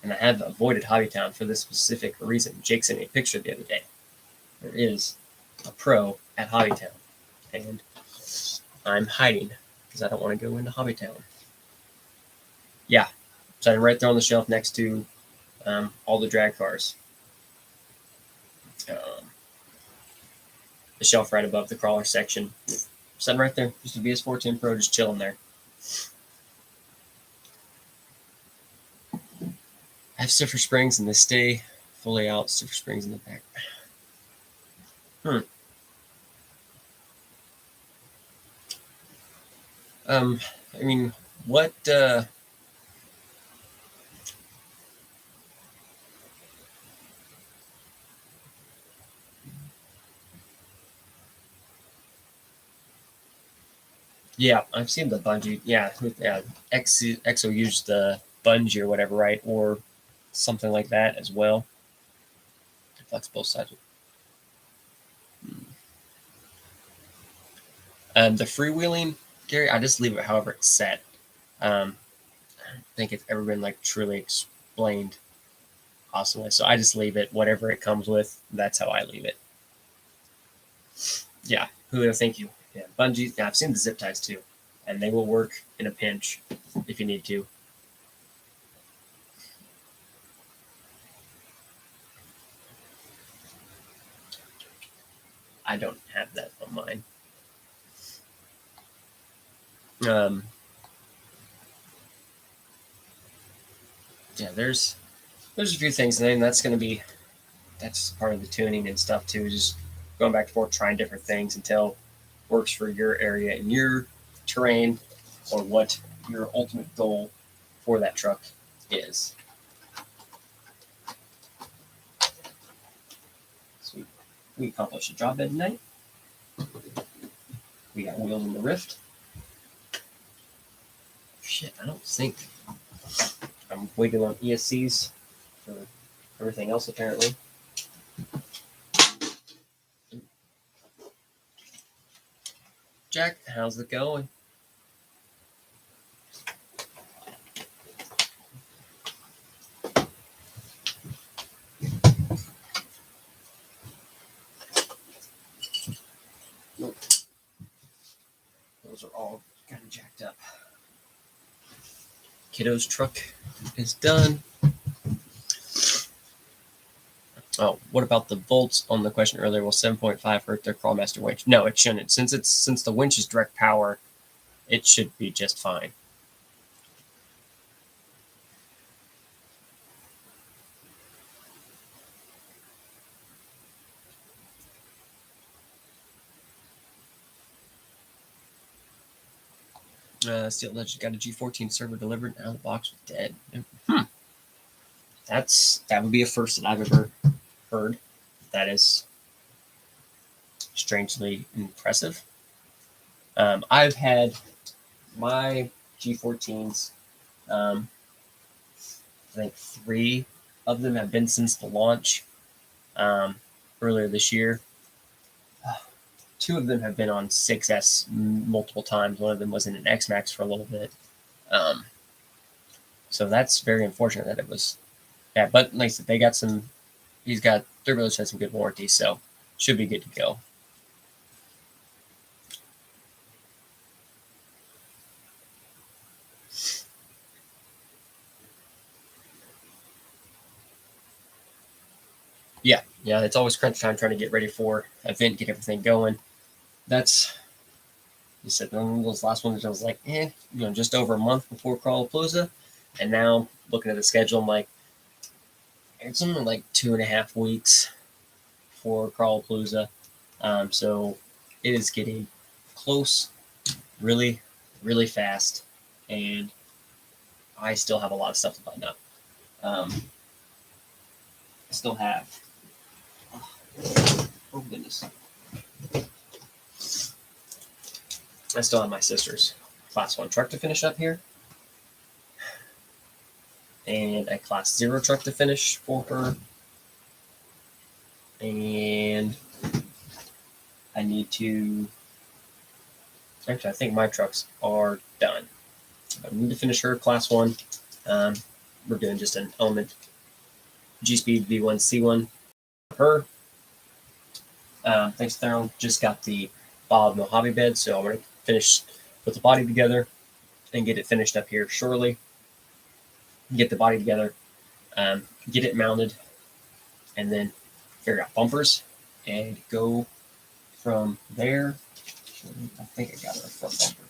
And I have avoided Hobbytown for this specific reason. Jake sent me a picture the other day. There is a Pro at Hobbytown. And I'm hiding because I don't want to go into Hobbytown. Yeah. So I'm right there on the shelf next to all the drag cars. The shelf right above the crawler section. Sitting right there. Just a VS410 Pro just chilling there. I have stiffer springs and they stay fully out. Stiffer springs in the back. I mean, what? Yeah, I've seen the bungee. Yeah, EXO used the bungee or whatever, right? Or something like that as well. It flex both sides. The freewheeling, Gary, I just leave it however it's set. I don't think it's ever been like truly explained awesomely. So I just leave it whatever it comes with. That's how I leave it. Yeah, Julio, thank you. Yeah, bungee. Yeah, I've seen the zip ties too, and they will work in a pinch if you need to. I don't have that on mine. Yeah, there's a few things, and that's part of the tuning and stuff too. Just going back and forth, trying different things until it works for your area and your terrain, or what your ultimate goal for that truck is. So we accomplished a job at night. We got wheels in the Rift. Shit, I don't think. I'm waiting on ESCs for everything else, apparently. Jack, how's it going? Nope. Those are all kind of jacked up. Kiddo's truck is done. Oh, what about the volts on the question earlier? Will 7.5 hurt their Crawlmaster winch? No, it shouldn't. Since the winch is direct power, it should be just fine. Steel Legend got a G14 server delivered out of the box with dead. That would be a first that I've ever heard. That is strangely impressive. I've had my G14s. I think 3 of them have been since the launch earlier this year. 2 of them have been on 6S multiple times. One of them was in an X-Max for a little bit. So that's very unfortunate that it was. Yeah, but like I said, they got some. Their village has some good warranty, so should be good to go. Yeah, it's always crunch time trying to get ready for an event, get everything going. That's, you said, one of those last ones I was like, just over a month before Crawlapalooza. And now looking at the schedule, I'm like, it's only like 2.5 weeks for Crawlapalooza. So it is getting close really, really fast. And I still have a lot of stuff to button up. I still have. Oh, goodness. I still have my sister's Class 1 truck to finish up here. And a Class 0 truck to finish for her. And I need to. Actually, I think my trucks are done. I need to finish her Class 1. We're doing just an Element G-Speed V1C1 for her. Thanks, Theron. Just got the Bob Mojave bed, so I'm going to finish put the body together and get it finished up here shortly. Get the body together, get it mounted, and then figure out bumpers and go from there. I think I got a front bumper.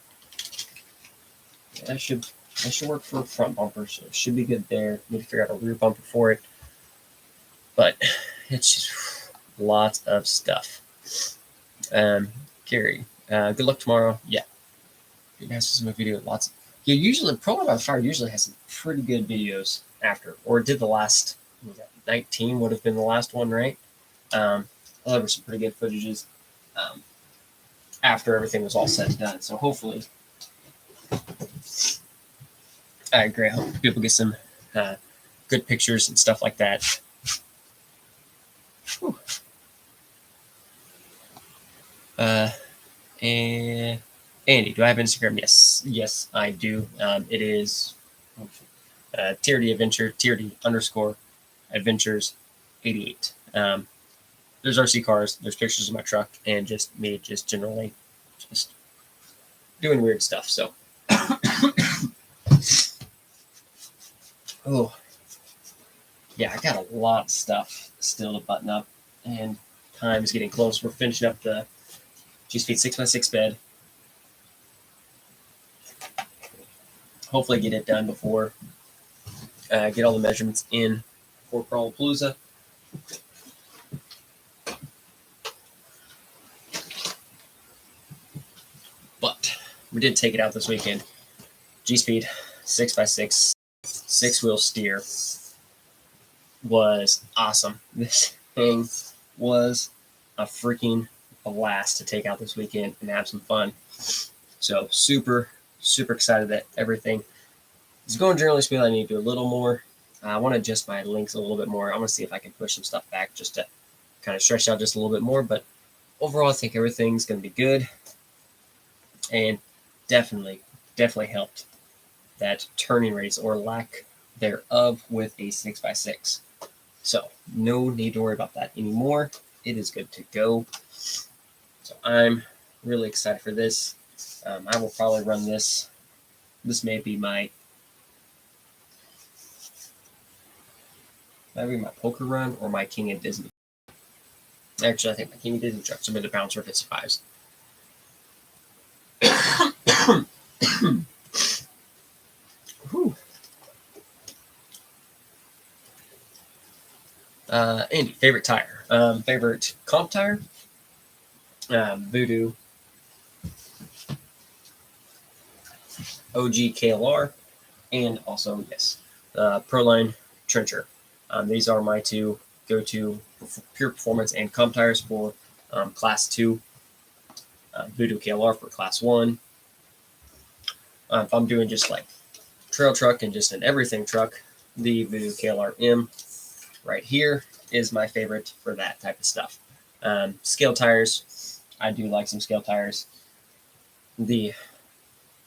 Yeah, that should work for a front bumper, so it should be good there. Need to figure out a rear bumper for it, but it's just lots of stuff. Gary, good luck tomorrow. Yeah, you guys have some video. Lots. Yeah, usually Pro by Fire usually has some pretty good videos after, or it did the last. 19 would have been the last one, right? There were some pretty good footages after everything was all said and done. So hopefully, I agree. I hope people get some good pictures and stuff like that. Whew. And Andy, do I have Instagram? Yes, I do. It is TRD Adventure, TRD_Adventures 88. There's RC cars, there's pictures of my truck, and just me, just generally, just doing weird stuff. So, oh, yeah, I got a lot of stuff still to button up, and time is getting close. We're finishing up the G-Speed 6x6 bed. Hopefully get it done before, get all the measurements in for Crawlapalooza. But we did take it out this weekend. G-Speed 6x6 6-wheel steer was awesome. This thing was a freaking blast to take out this weekend and have some fun. So super excited that everything is going generally smooth. I need to do a little more. I want to adjust my links a little bit more. I want to see if I can push some stuff back just to kind of stretch out just a little bit more. But overall, I think everything's going to be good, and definitely helped that turning radius or lack thereof with a 6x6. So no need to worry about that anymore. It is good to go. So I'm really excited for this. I will probably run this. This may be my poker run or my King of Disney. Actually, I think my King of Disney trucks are the bouncer 55s. Andy, favorite tire? Favorite comp tire? Voodoo OG KLR, and also, yes, Proline Trencher. These are my two go-to pure performance and comp tires for Class 2. Voodoo KLR for Class 1. If I'm doing just like trail truck and just an everything truck, the Voodoo KLR M right here is my favorite for that type of stuff. Scale tires, I do like some scale tires. The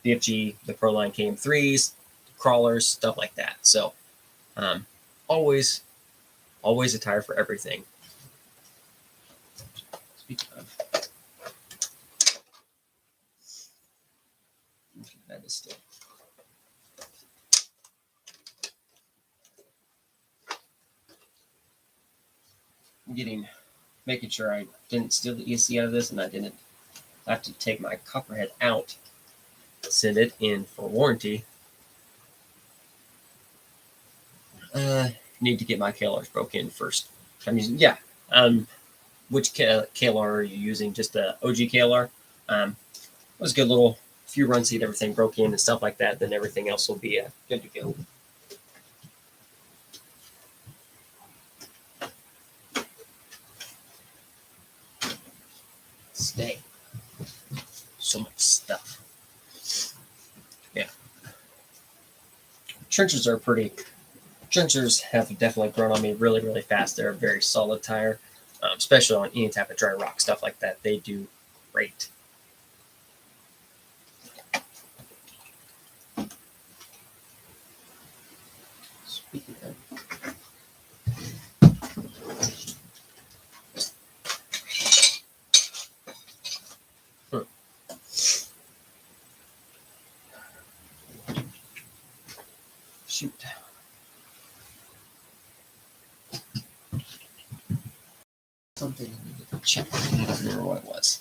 BFG, the Proline KM3s, crawlers, stuff like that. So always a tire for everything. Speaking of, that is still. Making sure I didn't steal the ESC out of this, and I didn't have to take my copperhead out, send it in for warranty. Need to get my KLRs broke in first. I'm using, which KLR are you using? Just the OG KLR? It was a good little few runs to get everything broke in and stuff like that. Then everything else will be good to go. Stay. So much stuff. Yeah. Trenchers have definitely grown on me really fast. They're a very solid tire, especially on any type of dry rock stuff like that. They do great. Speaking of, shoot. Something I needed to check. I don't remember what it was.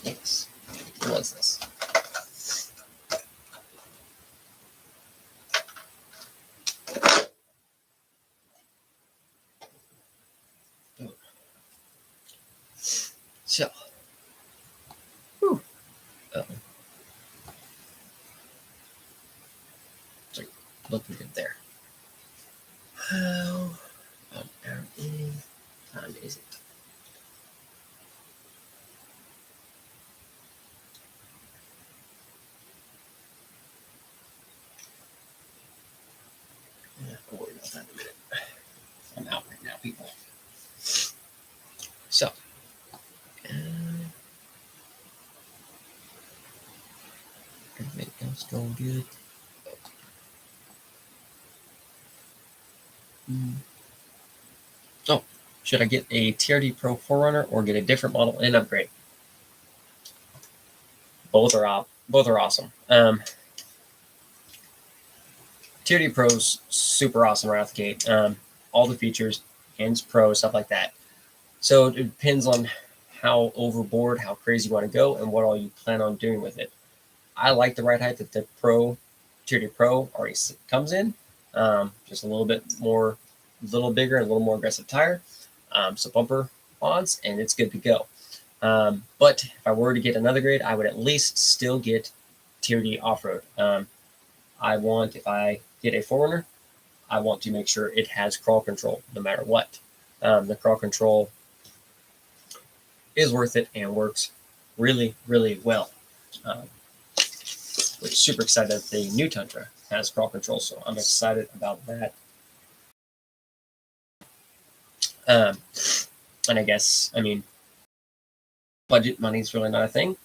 Yes. What was this? So, looking good there. How on any time is it? I'll worry about that in a minute. I'm out right now, people. So, everything else going good. Oh, should I get a TRD Pro 4Runner or get a different model and upgrade? Both are awesome. TRD Pro's super awesome right out the gate. All the features, hands pro, stuff like that. So it depends on how overboard, how crazy you want to go, and what all you plan on doing with it. I like the ride height that the TRD Pro already comes in. Just a little bit more, a little bigger, and a little more aggressive tire. So bumper bonds, and it's good to go. But if I were to get another grade, I would at least still get TRD off-road. If I get a 4Runner, I want to make sure it has crawl control no matter what. The crawl control is worth it and works really, really well. We're super excited that the new Tundra has crawl control, so I'm excited about that. And I guess, budget money is really not a thing.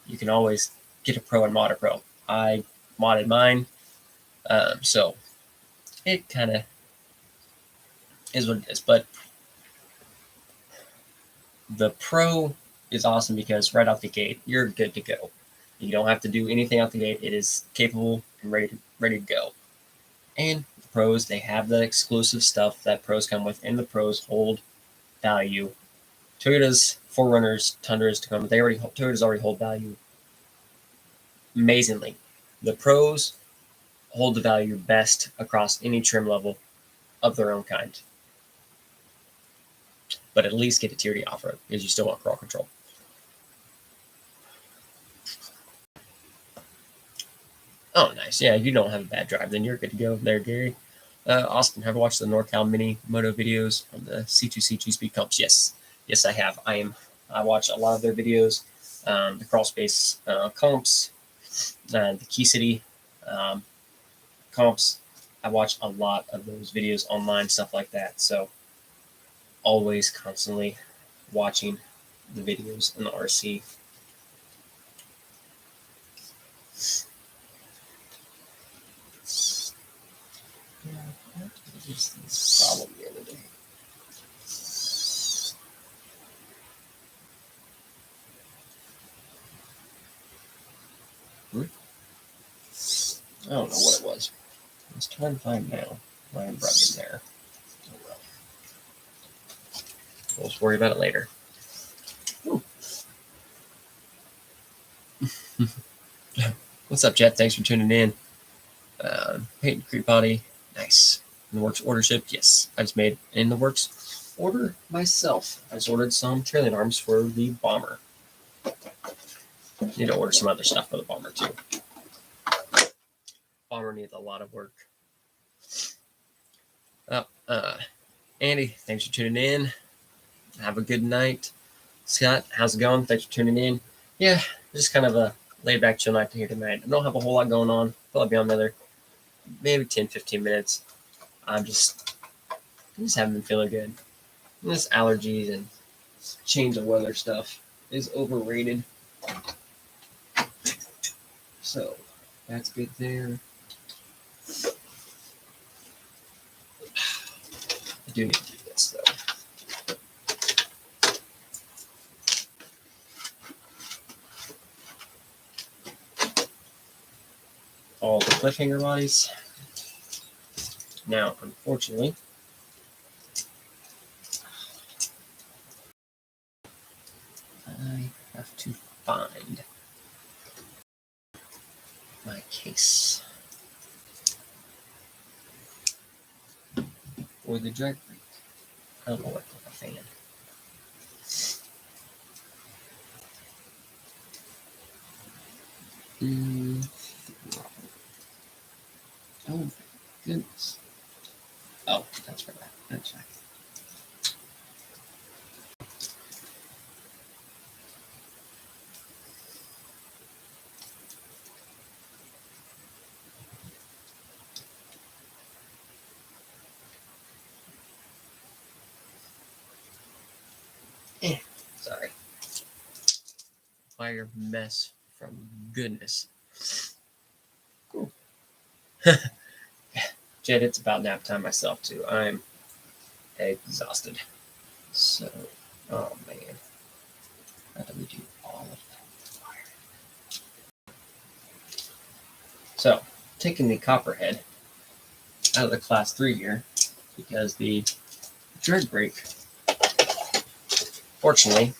You can always get a pro and mod a pro. I modded mine, so it kind of is what it is. But the pro is awesome because right out the gate, you're good to go. You don't have to do anything out the gate. It is capable and ready to go. And the pros, they have the exclusive stuff that pros come with, and the pros hold value. Toyota's 4Runners, Tundras, Tacoma, Toyota's already hold value amazingly. The pros hold the value best across any trim level of their own kind. But at least get a Tier D off-road because you still want crawl control. Oh, nice. Yeah, you don't have a bad drive, then you're good to go there, Gary. Austin, have you watched the NorCal Mini Moto videos on the C2C 2-speed comps? Yes, I have. I watch a lot of their videos, the crawl space comps, the Key City comps. I watch a lot of those videos online, stuff like that. So always constantly watching the videos in the RC. Problem the other day. I don't know what it was. It's trying to find now. I am running there. Oh well. We'll just worry about it later. What's up, Jet? Thanks for tuning in. Paint Creep Body. Nice. In the works order shipped? Yes. I just made in the works order myself. I just ordered some trailing arms for the Bomber. Need to order some other stuff for the Bomber too. Bomber needs a lot of work. Andy, thanks for tuning in. Have a good night. Scott, how's it going? Thanks for tuning in. Yeah, just kind of a laid back chill night here tonight. I don't have a whole lot going on. I'll be on another maybe 10-15 minutes. I just haven't been feeling good. This allergies and change of weather stuff is overrated. So that's good there. I do need to do this though. All the cliffhanger bodies. Now, unfortunately, I have to find my case for the drag brake. I don't know what a fan. Oh my goodness. Oh, that's for that. That's right. Sorry. Fire mess from goodness. Jed, it's about nap time myself too. I'm exhausted. So, oh man. How do we do all of that? So, taking the copperhead out of the class 3 here because the drag brake, fortunately,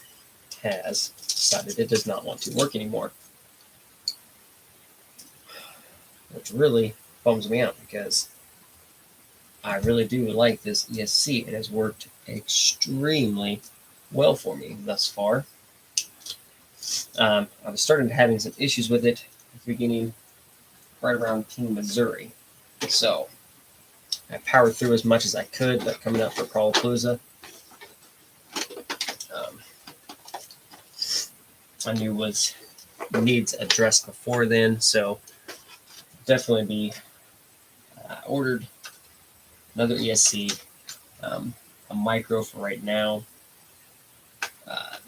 has decided it does not want to work anymore. Which really bums me out because I really do like this ESC. It has worked extremely well for me thus far. I was starting having some issues with it at the beginning, right around King, Missouri. So I powered through as much as I could, but coming up for Crawlapalooza, I knew was needs addressed before then, so definitely be ordered another ESC, a micro for right now,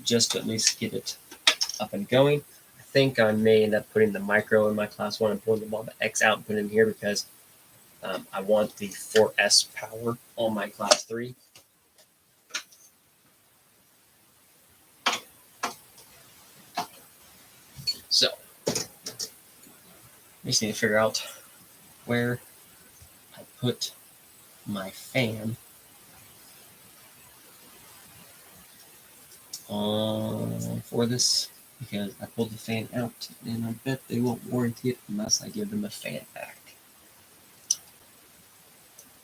just to at least get it up and going. I think I may end up putting the micro in my class 1 and pulling the Model X out and putting it in here because I want the 4S power on my class 3. So, I just need to figure out where I put my fan for this, because I pulled the fan out and I bet they won't warranty it unless I give them a fan back.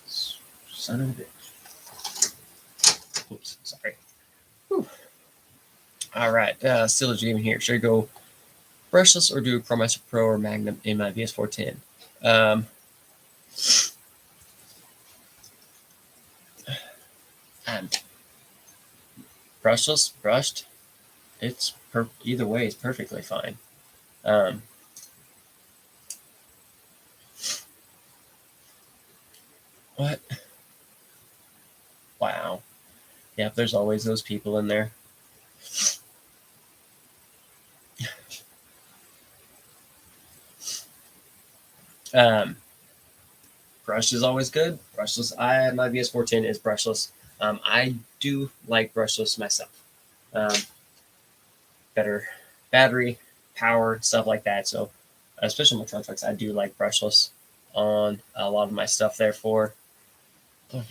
Son of a bitch. Oops, sorry. Whew. All right, still a dream here. Should I go brushless or do ProMaster Pro or Magnum in my VS410? And brushless, brushed, it's either way is perfectly fine. What? Wow. Yep, there's always those people in there. Brush is always good. Brushless. My VS410 is brushless. I do like brushless myself. Better battery, power, stuff like that. So, especially on my truck trucks, I do like brushless on a lot of my stuff. Therefore,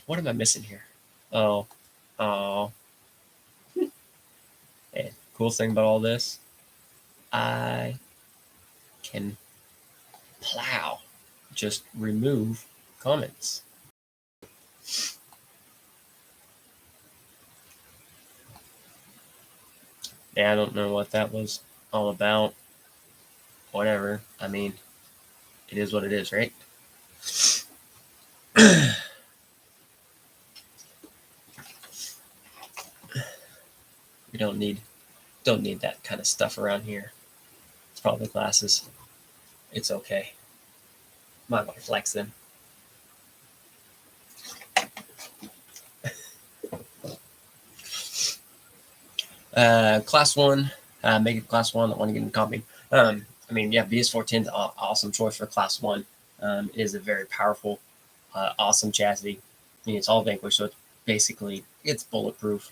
what am I missing here? Oh. And cool thing about all this, I can plow, just remove comments. Yeah, I don't know what that was all about. Whatever. I mean, it is what it is, right? We don't need that kind of stuff around here. It's probably glasses. It's okay. My wife likes them. Class 1, make it class 1. I want to get in copy. I mean, yeah, VS410 is an awesome choice for class 1. It is a very powerful, awesome chassis. I mean, it's all Vanquish, so it's bulletproof.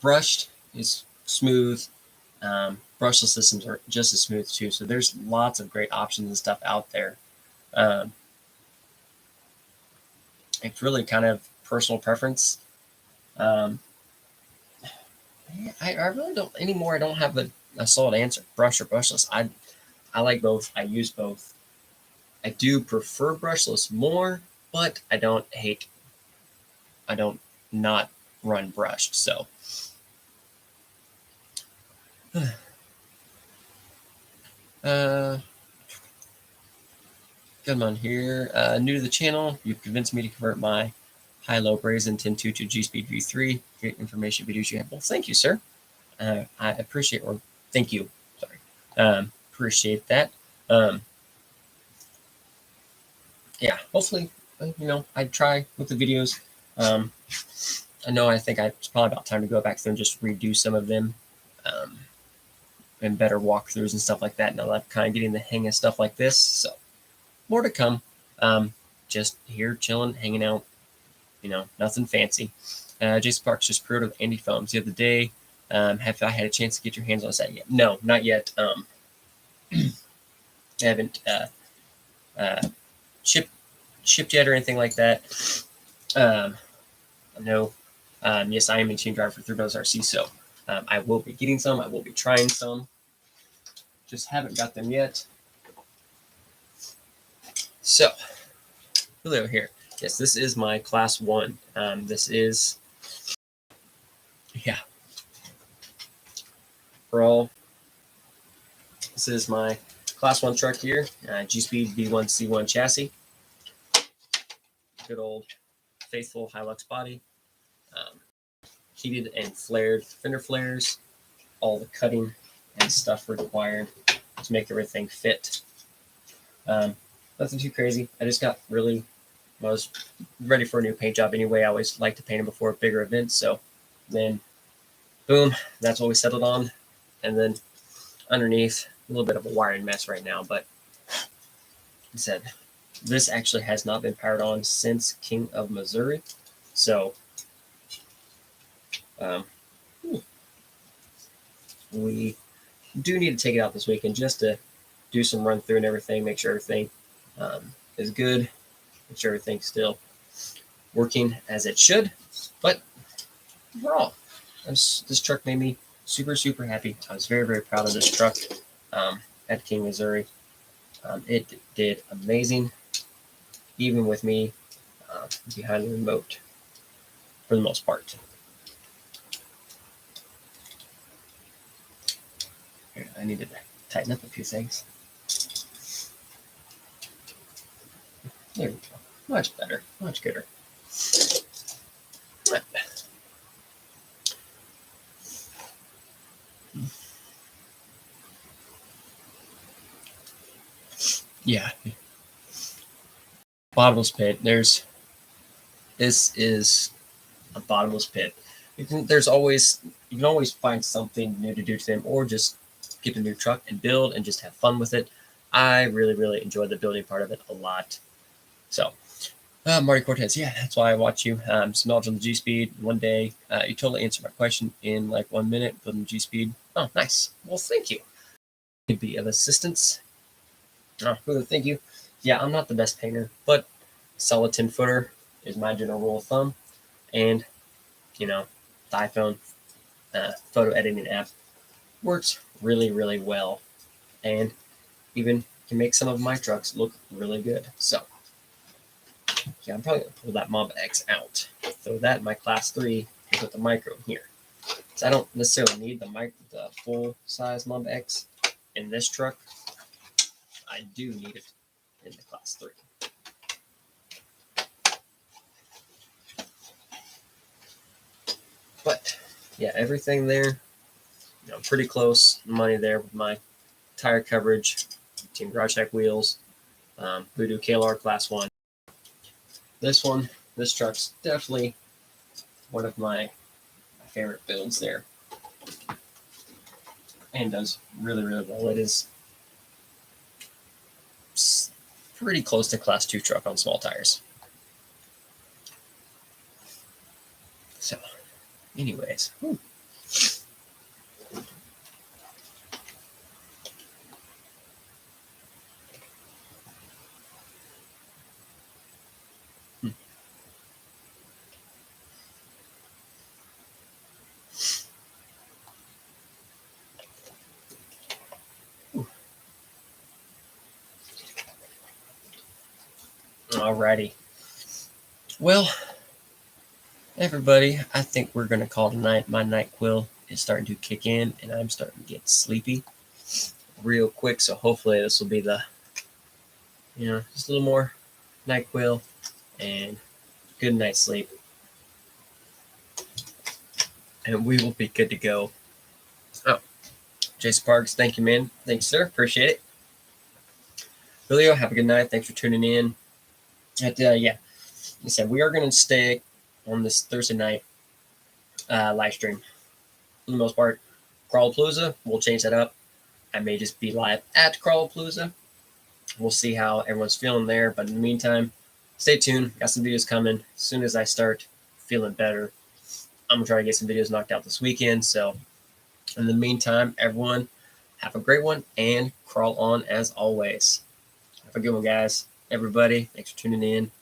Brushed is smooth. Brushless systems are just as smooth too. So there's lots of great options and stuff out there. It's really kind of personal preference. I really don't anymore. I don't have a solid answer. Brush or brushless. I like both. I use both. I do prefer brushless more, but I don't not run brushed. So come on here. New to the channel, you've convinced me to convert my high-low Brazen 1022 G-Speed V3. Great information videos you have. Well, thank you, sir. I appreciate, or thank you. Sorry. Appreciate that. Yeah, hopefully, I'd try with the videos. I think it's probably about time to go back through and just redo some of them, and better walkthroughs and stuff like that. Now that I'm kind of getting the hang of stuff like this, so more to come. Just here chilling, hanging out, nothing fancy. Jason Parks just pre-ordered Andy foams the other day. Have I had a chance to get your hands on that yet? No, not yet. I haven't shipped yet or anything like that. No. Yes, I am a team driver for 3 Brothers RC, so I will be getting some. I will be trying some. Just haven't got them yet. So, Julio here. Yes, this is my class 1. This is, this is my Class 1 truck here, G-Speed V1C1 chassis. Good old faithful Hilux body. Heated and flared fender flares. All the cutting and stuff required to make everything fit. Nothing too crazy. I just got I was ready for a new paint job anyway. I always like to paint them before bigger events. So then, boom, that's what we settled on. And then underneath, a little bit of a wiring mess right now. But like I said, this actually has not been powered on since King of Missouri. So we do need to take it out this weekend just to do some run through and everything, make sure everything is good, make sure everything's still working as it should. But overall, this truck made me super, super happy. I was very, very proud of this truck at King, Missouri. It did amazing, even with me behind the remote for the most part. Here, I need to tighten up a few things. There we go. Much better, much gooder. Right. Yeah. Bottomless pit. This is a bottomless pit. You can always find something new to do to them, or just get a new truck and build and just have fun with it. I really, really enjoyed the building part of it a lot. So, Marty Cortez, yeah, that's why I watch you. Some knowledge on the G-Speed. One day, you totally answered my question in like 1 minute, building G-Speed. Oh, nice. Well, thank you. Could be of assistance. Oh, really, thank you. Yeah, I'm not the best painter, but solid 10-footer is my general rule of thumb. And, the iPhone photo editing app works really, really well. And even can make some of my trucks look really good. So, yeah, I'm probably going to pull that Mob X out. Throw that in my Class 3 and put the Micro in here. So I don't necessarily need the full-size Mob X in this truck. I do need it in the Class 3. But, yeah, everything there, pretty close money there with my tire coverage, Team Garage Tech wheels, Voodoo KLR Class 1. This truck's definitely one of my favorite builds there. And does really, really well. It is pretty close to Class 2 truck on small tires. So, anyways. Alrighty. Well, everybody, I think we're going to call tonight. My NyQuil is starting to kick in, and I'm starting to get sleepy real quick. So hopefully this will be the, just a little more NyQuil and good night's sleep. And we will be good to go. Oh, Jason Parks, thank you, man. Thanks, sir. Appreciate it. Julio, have a good night. Thanks for tuning in. And, like I said, we are going to stay on this Thursday night live stream. For the most part, Crawlapalooza, we'll change that up. I may just be live at Crawlapalooza. We'll see how everyone's feeling there. But in the meantime, stay tuned. Got some videos coming. As soon as I start feeling better, I'm going to try to get some videos knocked out this weekend. So in the meantime, everyone, have a great one and crawl on as always. Have a good one, guys. Everybody, thanks for tuning in.